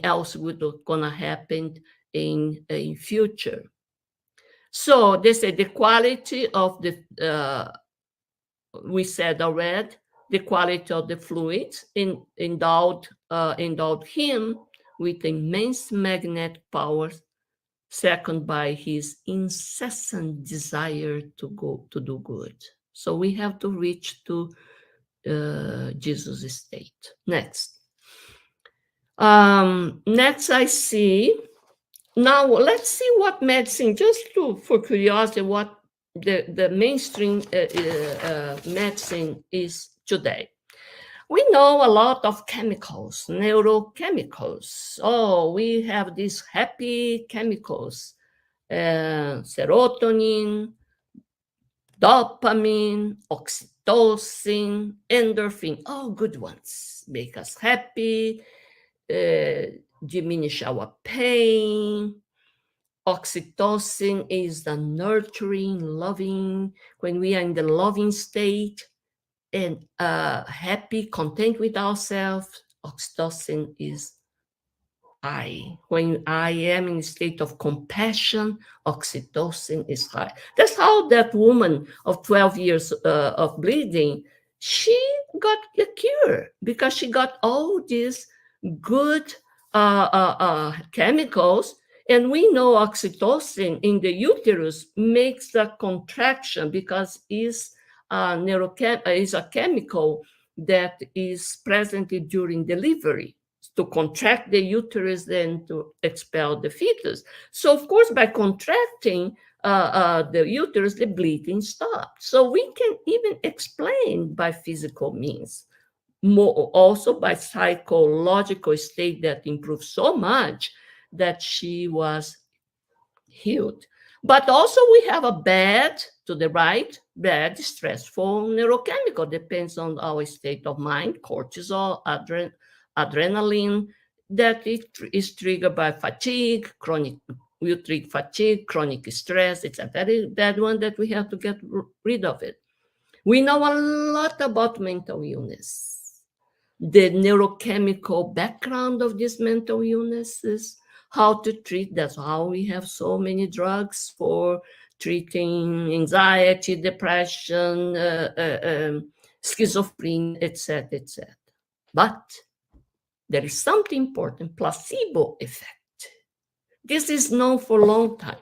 else would gonna happen in future. So they say the quality of the, we said already, the quality of the fluids endowed him with immense magnetic powers, second by his incessant desire to do good. So we have to reach to Jesus' state. Next. Next I see, now let's see what medicine, just for curiosity, what the mainstream medicine is today. We know a lot of chemicals, neurochemicals. Oh, we have these happy chemicals, serotonin, dopamine, oxytocin, endorphin, all good ones. Make us happy, diminish our pain. Oxytocin is the nurturing, loving, when we are in the loving state and happy, content with ourselves. Oxytocin is high. When I am in a state of compassion, oxytocin is high. That's how that woman of 12 years of bleeding, she got a cure because she got all these good chemicals. And we know oxytocin in the uterus makes a contraction because it's a chemical that is present during delivery, to contract the uterus, then to expel the fetus. So, of course, by contracting the uterus, the bleeding stopped. So we can even explain by physical means, more also by psychological state that improved so much that she was healed. But also we have a bad, to the right, bad stressful neurochemical, depends on our state of mind, cortisol, adrenaline, that it is triggered by fatigue, chronic stress. It's a very bad one that we have to get rid of it. We know a lot about mental illness, the neurochemical background of these mental illnesses, how to treat. That's how we have so many drugs for treating anxiety, depression, schizophrenia, etc., etc. But there is something important, placebo effect. This is known for a long time,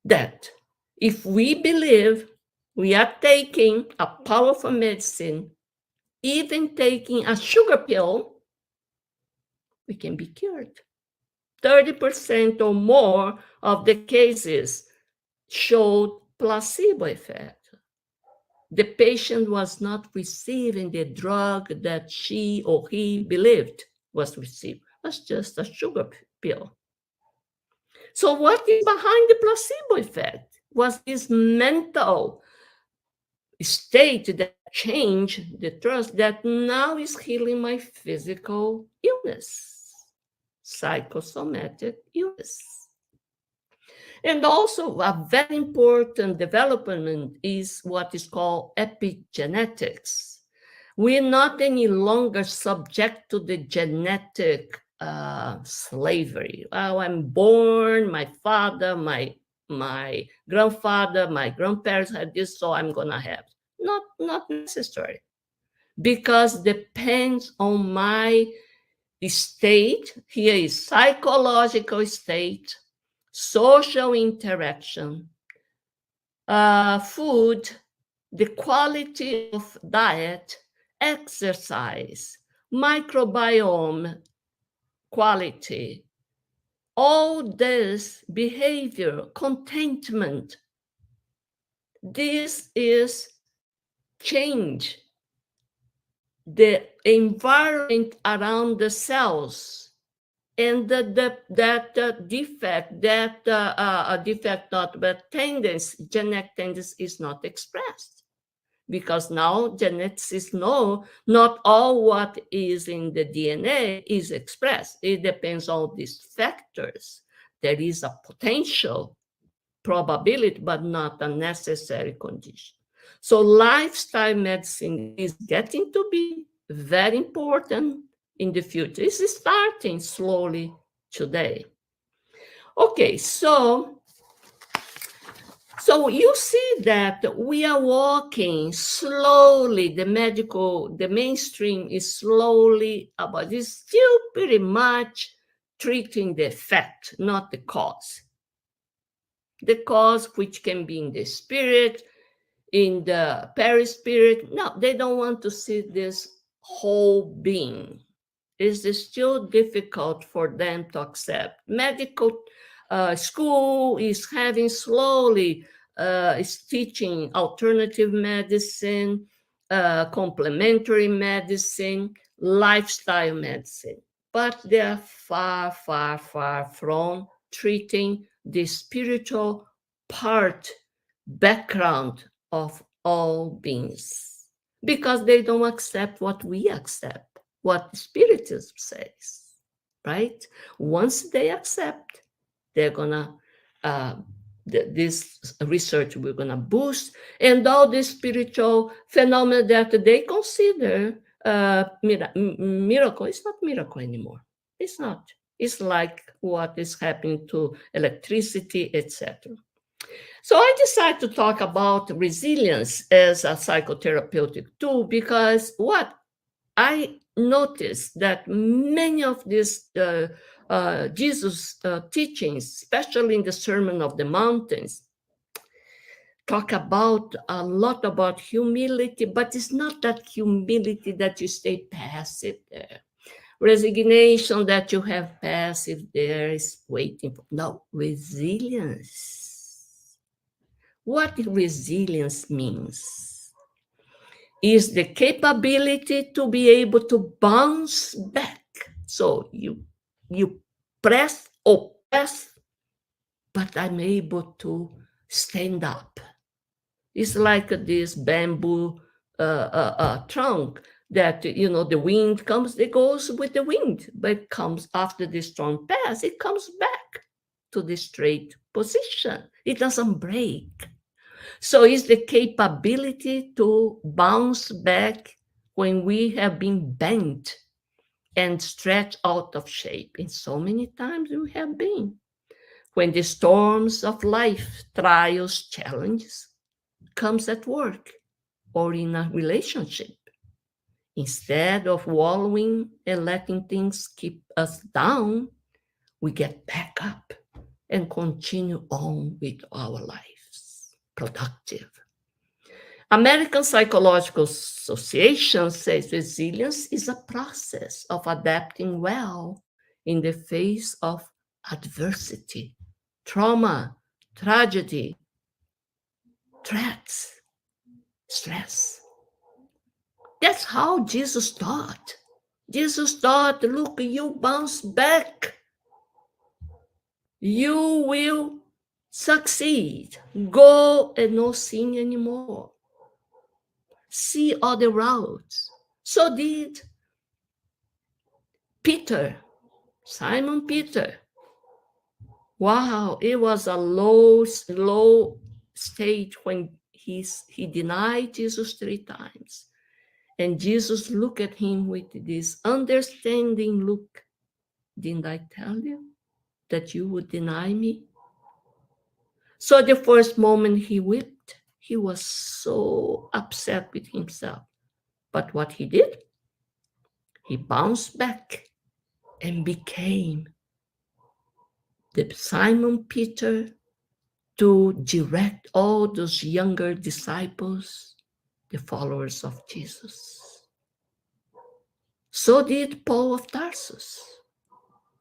that if we believe we are taking a powerful medicine, even taking a sugar pill, we can be cured. 30% or more of the cases showed placebo effect. The patient was not receiving the drug that she or he believed was received. It was just a sugar pill. So what is behind the placebo effect? Was this mental state that changed the trust that now is healing my physical illness, psychosomatic illness. And also a very important development is what is called epigenetics. We're not any longer subject to the genetic slavery. Oh, I'm born, my father, my grandfather, my grandparents had this, so I'm gonna have. Not necessary, because depends on my state. Here is psychological state, social interaction, food, the quality of diet, exercise, microbiome quality, all this behavior, contentment, this is change the environment around the cells, and that defect not, but tendency, genetic tendency is not expressed, because now geneticists know not all what is in the DNA is expressed. It depends on these factors. There is a potential probability, but not a necessary condition. So lifestyle medicine is getting to be very important in the future. It's starting slowly today. Okay, so you see that we are walking slowly. The mainstream is slowly about. It's still pretty much treating the effect, not the cause. The cause, which can be in the spirit, in the perispirit. No, they don't want to see this whole being. It's still difficult for them to accept. Medical school is having slowly, is teaching alternative medicine, complementary medicine, lifestyle medicine. But they are far, far, far from treating the spiritual part, background of all beings, because they don't accept what we accept, what Spiritism says, right? Once they accept, they're gonna, this research we're gonna boost, and all the spiritual phenomena that they consider miracle, it's not miracle anymore. It's not. It's like what is happening to electricity, etc. So I decided to talk about resilience as a psychotherapeutic tool, because what I noticed that many of these Jesus teachings, especially in the Sermon of the Mountains, talk about a lot about humility, but it's not that humility that you stay passive there. Resignation that you have passive there is waiting for. No, resilience. What resilience means is the capability to be able to bounce back. So you press, oppress, but I'm able to stand up. It's like this bamboo trunk that, the wind comes, it goes with the wind, but it comes after the storm pass, it comes back to the straight position. It doesn't break. So it's the capability to bounce back when we have been bent and stretched out of shape. And so many times we have been. When the storms of life, trials, challenges comes at work or in a relationship, instead of wallowing and letting things keep us down, we get back up and continue on with our lives, productive. American Psychological Association says resilience is a process of adapting well in the face of adversity, trauma, tragedy, threats, stress. That's how Jesus taught. Jesus taught, look, you bounce back. You will succeed. Go and not sin anymore. See other routes. So did Peter, Simon Peter. Wow, it was a low stage when he denied Jesus 3 times. And Jesus looked at him with this understanding look. Didn't I tell you that you would deny me? So the first moment he wept, he was so upset with himself. But what he did, he bounced back and became the Simon Peter to direct all those younger disciples, the followers of Jesus. So did Paul of Tarsus.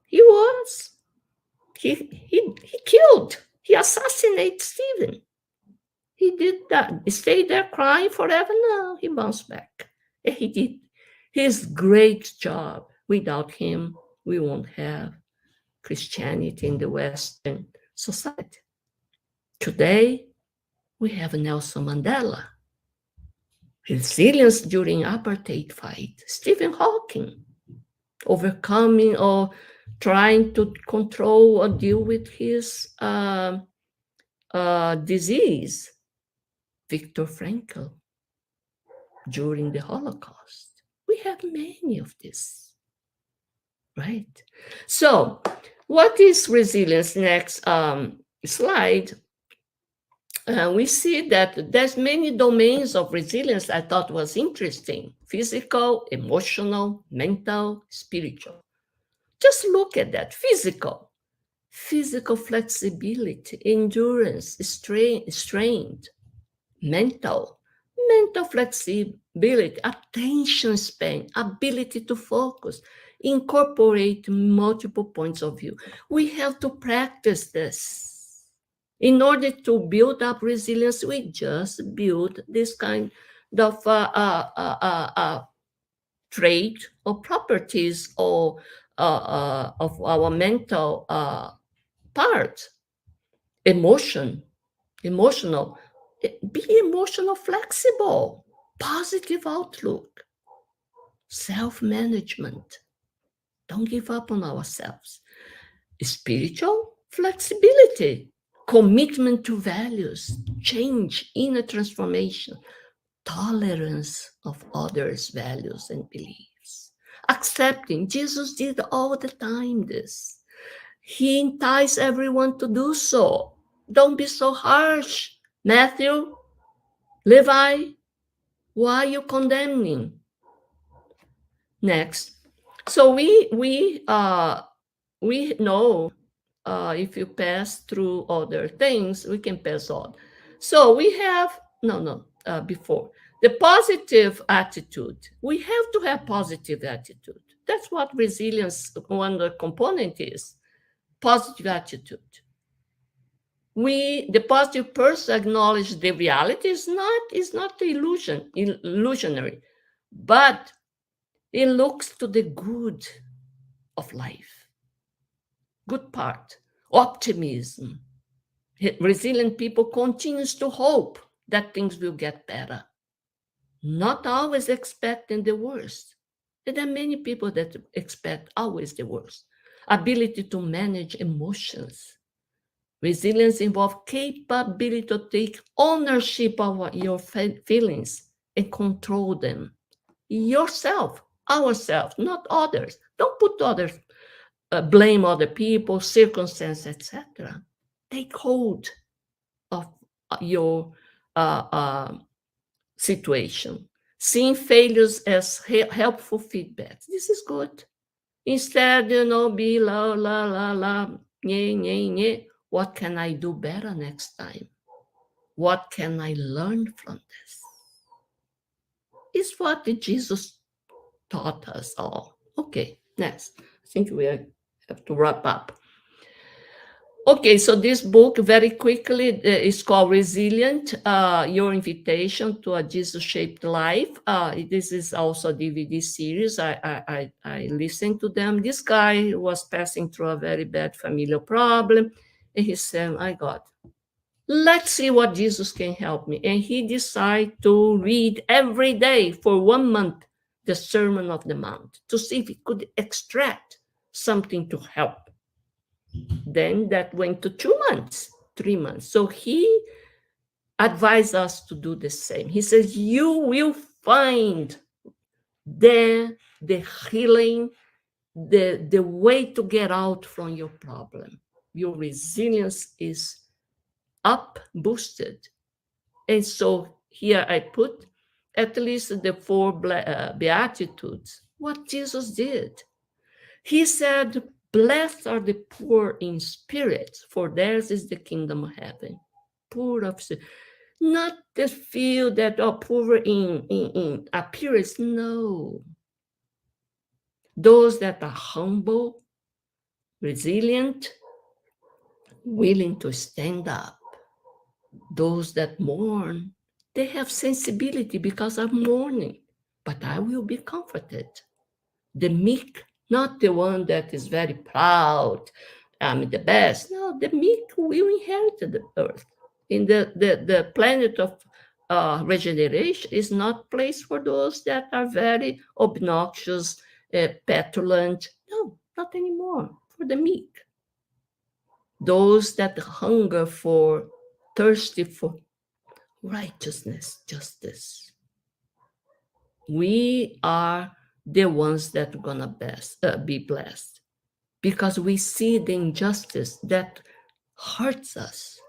He killed, he assassinated Stephen. He did that. He stayed there crying forever. No, he bounced back. And he did his great job. Without him, we won't have Christianity in the Western society. Today, we have Nelson Mandela, resilience during apartheid fight, Stephen Hawking, overcoming or trying to control or deal with his disease, Viktor Frankl, during the Holocaust. We have many of this, right? So what is resilience? Next slide. We see that there's many domains of resilience I thought was interesting: physical, emotional, mental, spiritual. Just look at that. Physical flexibility, endurance, strength. Mental flexibility, attention span, ability to focus, incorporate multiple points of view. We have to practice this. In order to build up resilience, we just build this kind of trait or properties or of our mental part. Emotional. Be emotional flexible, positive outlook, self-management. Don't give up on ourselves. Spiritual flexibility, commitment to values, change, inner transformation, tolerance of others' values and beliefs. Accepting. Jesus did all the time this. He enticed everyone to do so. Don't be so harsh. Matthew, Levi, why are you condemning? Next. So we know if you pass through other things, we can pass on. So we have, before. The positive attitude. We have to have positive attitude. That's what resilience, one component is. Positive attitude. The positive person acknowledges the reality is not illusionary, but it looks to the good of life. Good part, optimism. Resilient people continues to hope that things will get better. Not always expecting the worst. There are many people that expect always the worst. Ability to manage emotions. Resilience involves capability to take ownership of your feelings and control them. Yourself, ourselves, not others. Don't put others, blame other people, circumstances, etc. Take hold of your situation. Seeing failures as helpful feedback. This is good. Instead, be la, la, la, la, nye, nye, nye. What can I do better next time? What can I learn from this? It's what Jesus taught us all. Okay, next. I think we have to wrap up. Okay, so this book, very quickly, is called Resilient, Your Invitation to a Jesus-Shaped Life. This is also a DVD series. I listened to them. This guy was passing through a very bad familial problem, and he said, my God, let's see what Jesus can help me. And he decided to read every day for 1 month the Sermon of the Mount to see if he could extract something to help. Then that went to 2 months, 3 months. So he advised us to do the same. He says, you will find the healing, the way to get out from your problem. Your resilience is up, boosted. And so here I put at least the 4 Beatitudes, what Jesus did. He said, blessed are the poor in spirit, for theirs is the kingdom of heaven. Poor of spirit. Not the few that are poor in appearance, no. Those that are humble, resilient, willing to stand up. Those that mourn, they have sensibility because of mourning, but I will be comforted. The meek, not the one that is very proud, I'm the best. No, the meek will inherit the earth. In the planet of regeneration is not place for those that are very obnoxious, petulant. No, not anymore. For the meek. Those that hunger for, thirsty for righteousness, justice. We are the ones that are gonna be blessed, because we see the injustice that hurts us,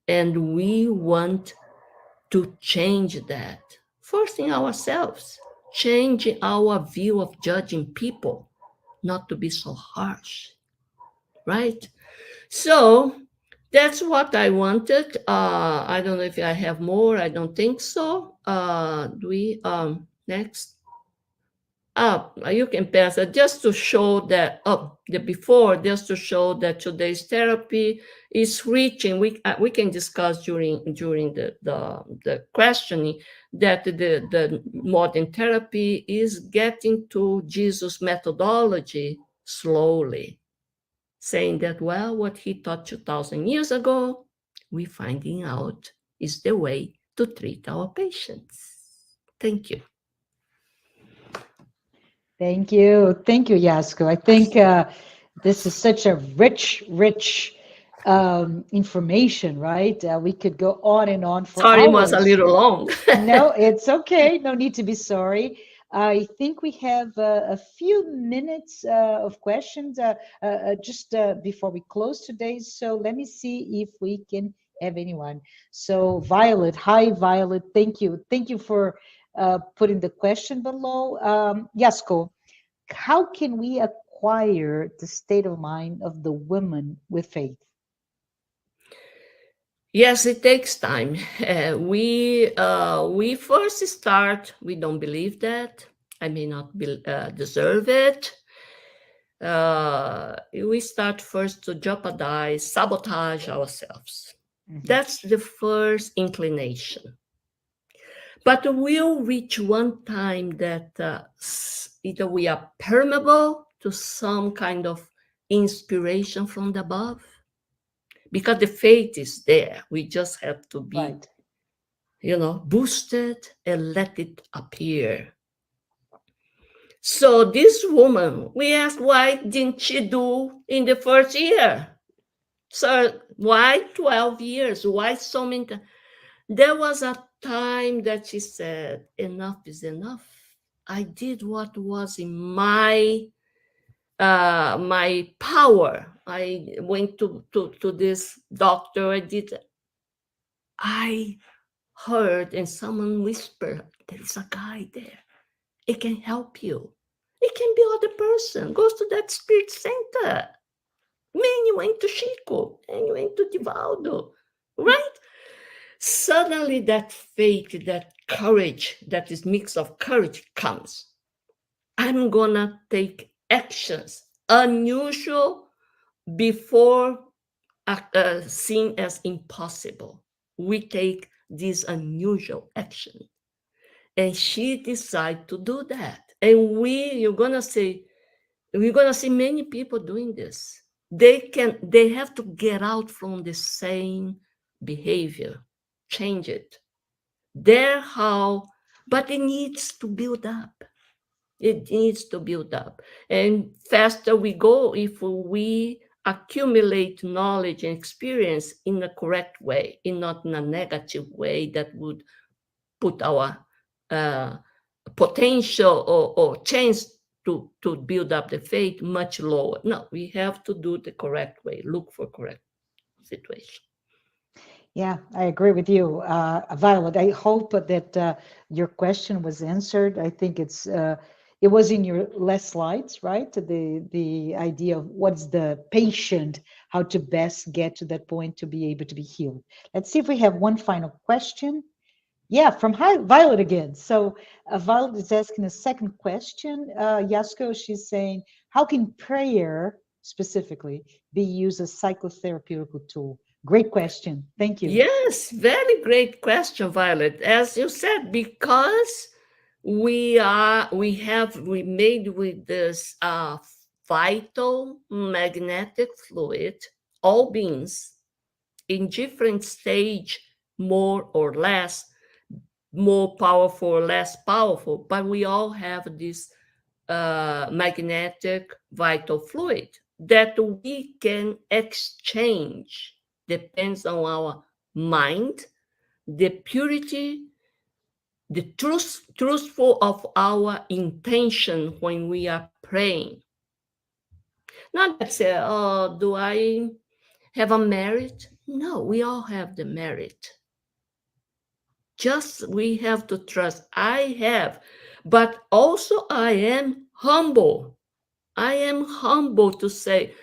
and we want to change that. First in ourselves, change our view of judging people, not to be so harsh, right? So that's what I wanted. I don't know if I have more. I don't think so. Do we next? You can pass it just to show that the before, just to show that today's therapy is reaching. We can discuss during the questioning that the modern therapy is getting to Jesus methodology slowly, saying that, well, what he taught 2,000 years ago, we're finding out is the way to treat our patients. Thank you. Thank you. Thank you, YASCO. I think this is such a rich information, right? We could go on and on for Sorry, hours. it was a little long. No, it's okay. No need to be sorry. I think we have a few minutes of questions just before we close today. So let me see if we can have anyone. So Violet, hi Violet, thank you. Thank you for putting the question below. Yasko, how can we acquire the state of mind of the woman with faith? Yes, it takes time. We first start, we don't believe that. I may not deserve it. We start first to jeopardize, sabotage ourselves. Mm-hmm. That's the first inclination. But we'll reach one time that either we are permeable to some kind of inspiration from the above, because the faith is there. We just have to be, boosted and let it appear. So this woman, we asked, why didn't she do in the first year? So why 12 years? Why so many times? There was a time that she said, enough is enough. I did what was in my power. I went to this doctor. I heard and someone whispered, there is a guy there. It can help you. It can be other person. Goes to that spirit center. Man, you went to Chico and you went to Divaldo, right? Suddenly that faith, that courage, that is mix of courage comes. I'm gonna take actions unusual before seen as impossible. We take this unusual action. And she decided to do that. And we're gonna see many people doing this. They have to get out from the same behavior, change it. They're how, but it needs to build up. It needs to build up. And faster we go if we accumulate knowledge and experience in a correct way, not in a negative way that would put our uh, potential or chance to build up the faith much lower. No, we have to do the correct way, look for correct situation. Yeah, I agree with you, Violet. I hope that your question was answered. I think it was in your last slides, right? The idea of what's the patient, how to best get to that point to be able to be healed. Let's see if we have one final question. Yeah, from Violet again. So Violet is asking a second question. Yasko, she's saying, how can prayer specifically be used as psychotherapeutic tool? Great question. Thank you. Yes, very great question, Violet. As you said, because we made with this vital magnetic fluid, all beings in different stage, more or less, more powerful or less powerful, but we all have this magnetic vital fluid that we can exchange. Depends on our mind, the purity, the truthful of our intention when we are praying. Not that say, oh, do I have a merit? No, we all have the merit. Just we have to trust. I have, but also I am humble. I am humble to say,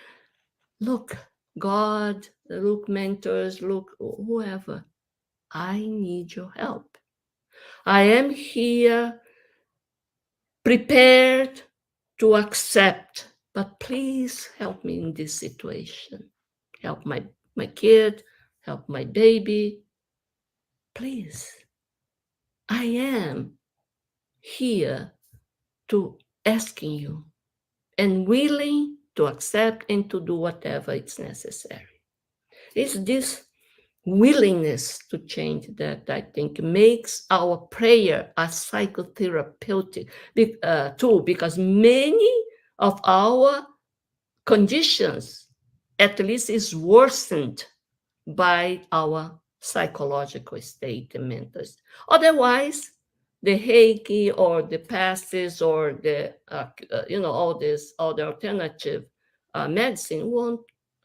look, God, look, mentors, look, whoever, I need your help. I am here prepared to accept, but please help me in this situation. Help my kid, help my baby. Please. I am here to asking you and willing to accept and to do whatever is necessary. It's this willingness to change that I think makes our prayer a psychotherapeutic tool, because many of our conditions at least is worsened by our psychological state and mental state. Otherwise, the Reiki or the passes or the all the alternative medicine won't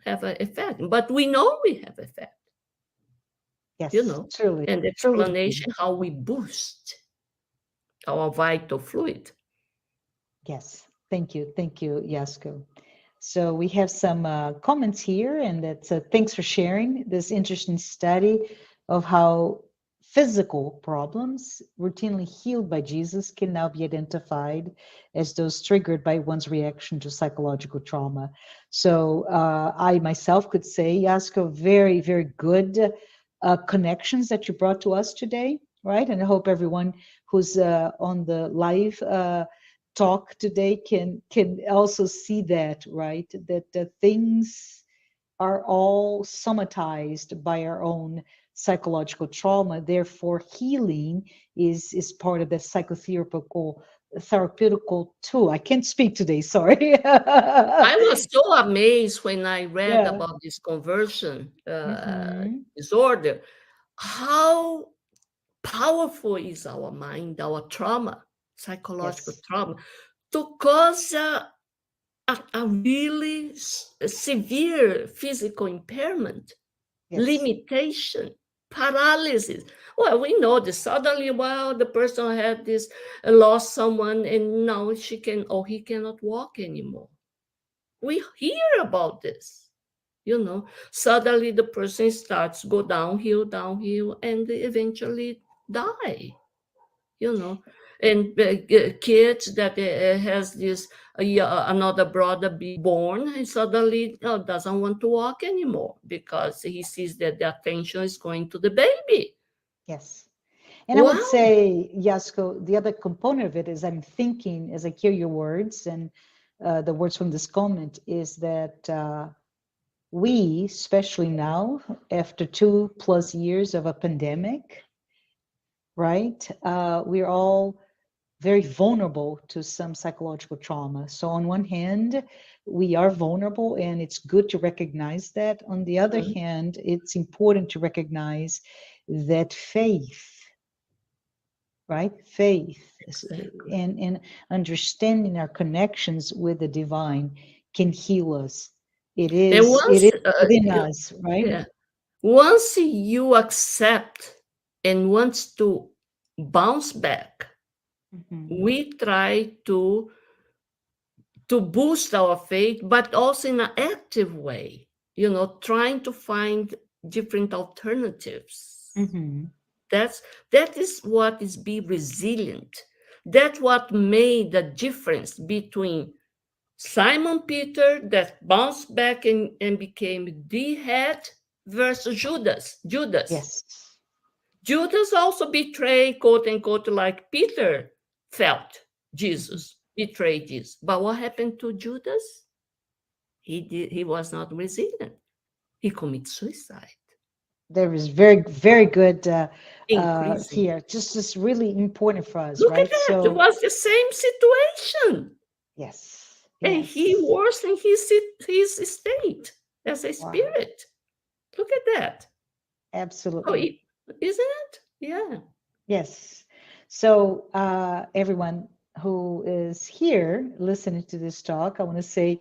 have an effect. But we know we have effect. Yes, truly, And truly. explanation how we boost our vital fluid. Yes, thank you, Yasko. So we have some comments here, and that's thanks for sharing this interesting study of how physical problems routinely healed by Jesus can now be identified as those triggered by one's reaction to psychological trauma. So I myself could say, Yasko, very, very good connections that you brought to us today, right? And I hope everyone who's on the live talk today can also see that, right? That the things are all somatized by our own psychological trauma. Therefore, healing is part of the psychotherapeutical tool. I can't speak today, sorry. I was so amazed when I read Yeah. about this conversion Mm-hmm. disorder, how powerful is our mind, our trauma, psychological Yes. trauma, to cause a really severe physical impairment, Yes. limitation, paralysis. Well, we know this. Suddenly, well, the person had this, lost someone, and now she can or he cannot walk anymore. We hear about this. Suddenly the person starts go downhill, and they eventually die. And kids that has this another brother be born and suddenly doesn't want to walk anymore because he sees that the attention is going to the baby. Yes. And I would say, Yasko, the other component of it is I'm thinking as I hear your words and the words from this comment is that we, especially now, after 2+ years of a pandemic, right, we're all very vulnerable to some psychological trauma. So on one hand, we are vulnerable and it's good to recognize that. On the other hand, it's important to recognize that faith, right? Faith and understanding our connections with the divine can heal us. It is within us, right? Yeah. Once you accept and wants to bounce back, we try to boost our faith, but also in an active way, trying to find different alternatives. That is what is be resilient. That's what made the difference between Simon Peter that bounced back and became the head versus Judas. Yes. Judas also betrayed, quote unquote, like Peter felt Jesus betrayed Jesus. But what happened to Judas? He was not resilient. He committed suicide. There is very, very good Increasing. here. Just really important for us, Look right? at that. So It was the same situation. yes. And he worsened his state as a spirit. Look at that. Absolutely. Isn't it? Yeah. Yes. So everyone who is here listening to this talk, I want to say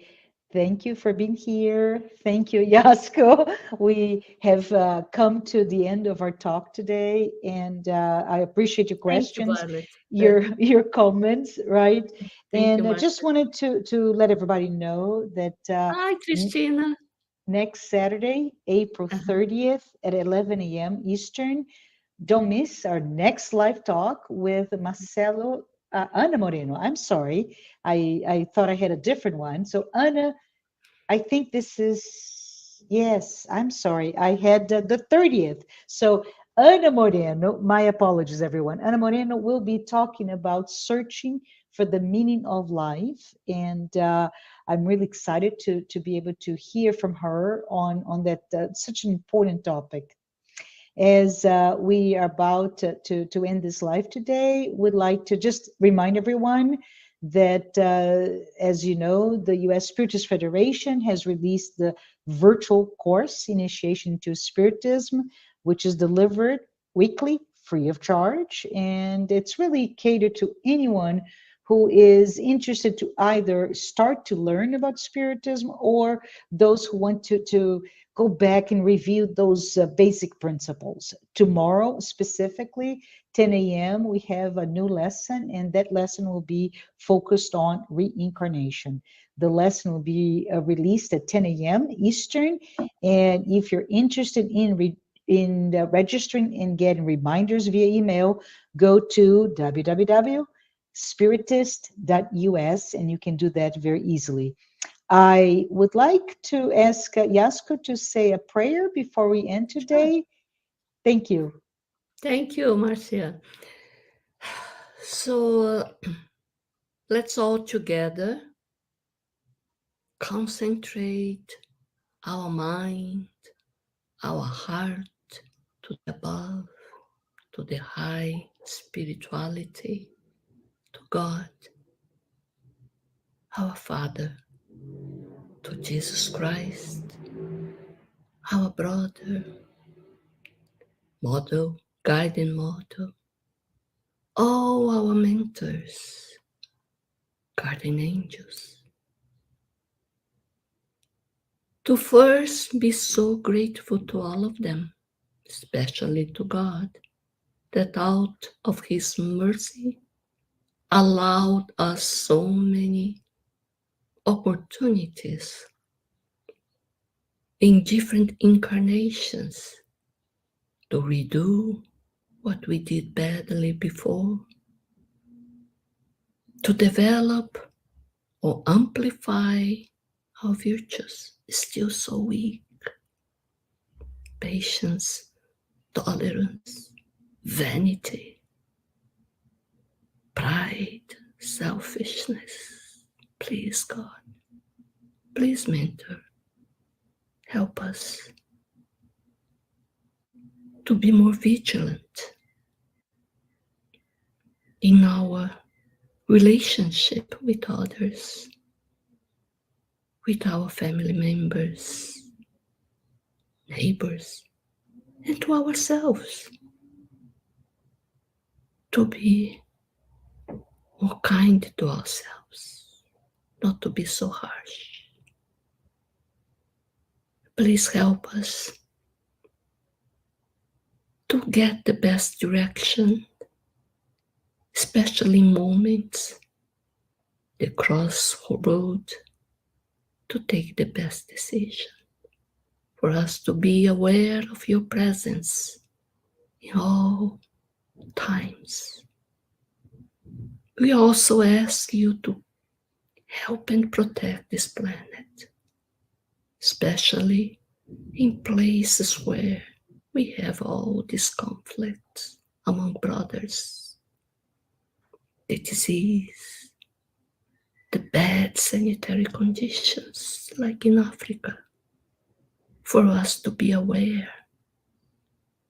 thank you for being here. Thank you, Yasko. We have come to the end of our talk today, and I appreciate your questions, Thank you, Violet. your comments, right? Thank you, And I just wanted to let everybody know that hi, Christina. Next Saturday, April 30th at 11 a.m. Eastern, don't miss our next live talk with Marcelo, Ana Moreno. I'm sorry, I thought I had a different one. So Ana, I think this is, yes, I'm sorry. I had the 30th. So Ana Moreno, my apologies, everyone. Ana Moreno will be talking about searching for the meaning of life. And I'm really excited to be able to hear from her on that such an important topic. As we are about to end this live today, would like to just remind everyone that, as you know, the U.S. Spiritist Federation has released the virtual course, Initiation into Spiritism, which is delivered weekly, free of charge. And it's really catered to anyone who is interested to either start to learn about Spiritism or those who want to go back and review those basic principles. Tomorrow, specifically, 10 a.m., we have a new lesson, and that lesson will be focused on reincarnation. The lesson will be released at 10 a.m. Eastern, and if you're interested in registering and getting reminders via email, go to www.spiritist.us, and you can do that very easily. I would like to ask Yasko to say a prayer before we end today. Thank you. Thank you, Marcia. So let's all together concentrate our mind, our heart to the above, to the high spirituality, to God, our Father, to Jesus Christ, our brother, model, guiding model, all our mentors, guardian angels. To first be so grateful to all of them, especially to God, that out of His mercy allowed us so many opportunities in different incarnations to redo what we did badly before, to develop or amplify our virtues is still so weak. Patience, tolerance, vanity, pride, selfishness. Please, God, please, Mentor, help us to be more vigilant in our relationship with others, with our family members, neighbors, and to ourselves, to be more kind to ourselves, not to be so harsh. Please help us to get the best direction, especially in moments, the crossroad, to take the best decision, for us to be aware of your presence in all times. We also ask you to help and protect this planet, especially in places where we have all these conflicts among brothers, the disease, the bad sanitary conditions, like in Africa, for us to be aware,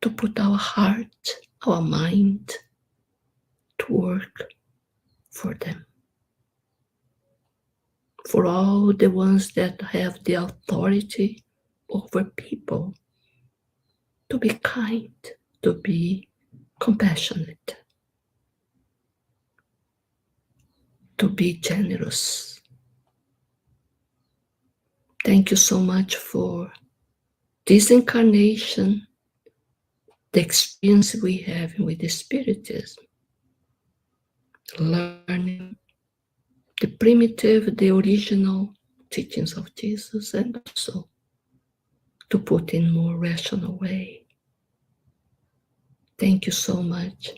to put our heart, our mind to work for them. For all the ones that have the authority over people, to be kind, to be compassionate, to be generous. Thank you so much for this incarnation, the experience we have with the Spiritism, learning the primitive, the original teachings of Jesus, and also to put in more rational way. Thank you so much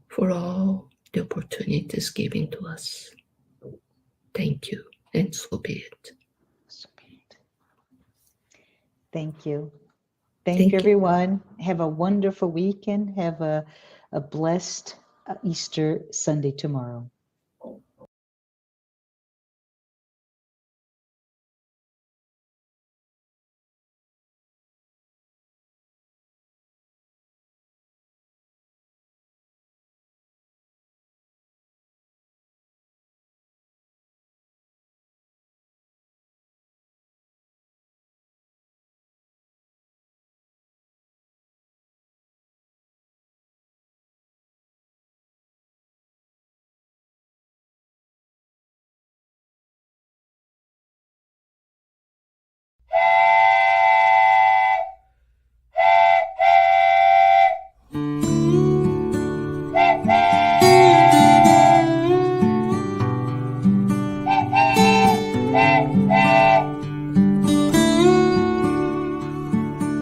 for all the opportunities given to us. Thank you, and so be it. So be it. Thank you. Thank you, everyone. Have a wonderful weekend. Have a blessed Easter Sunday tomorrow.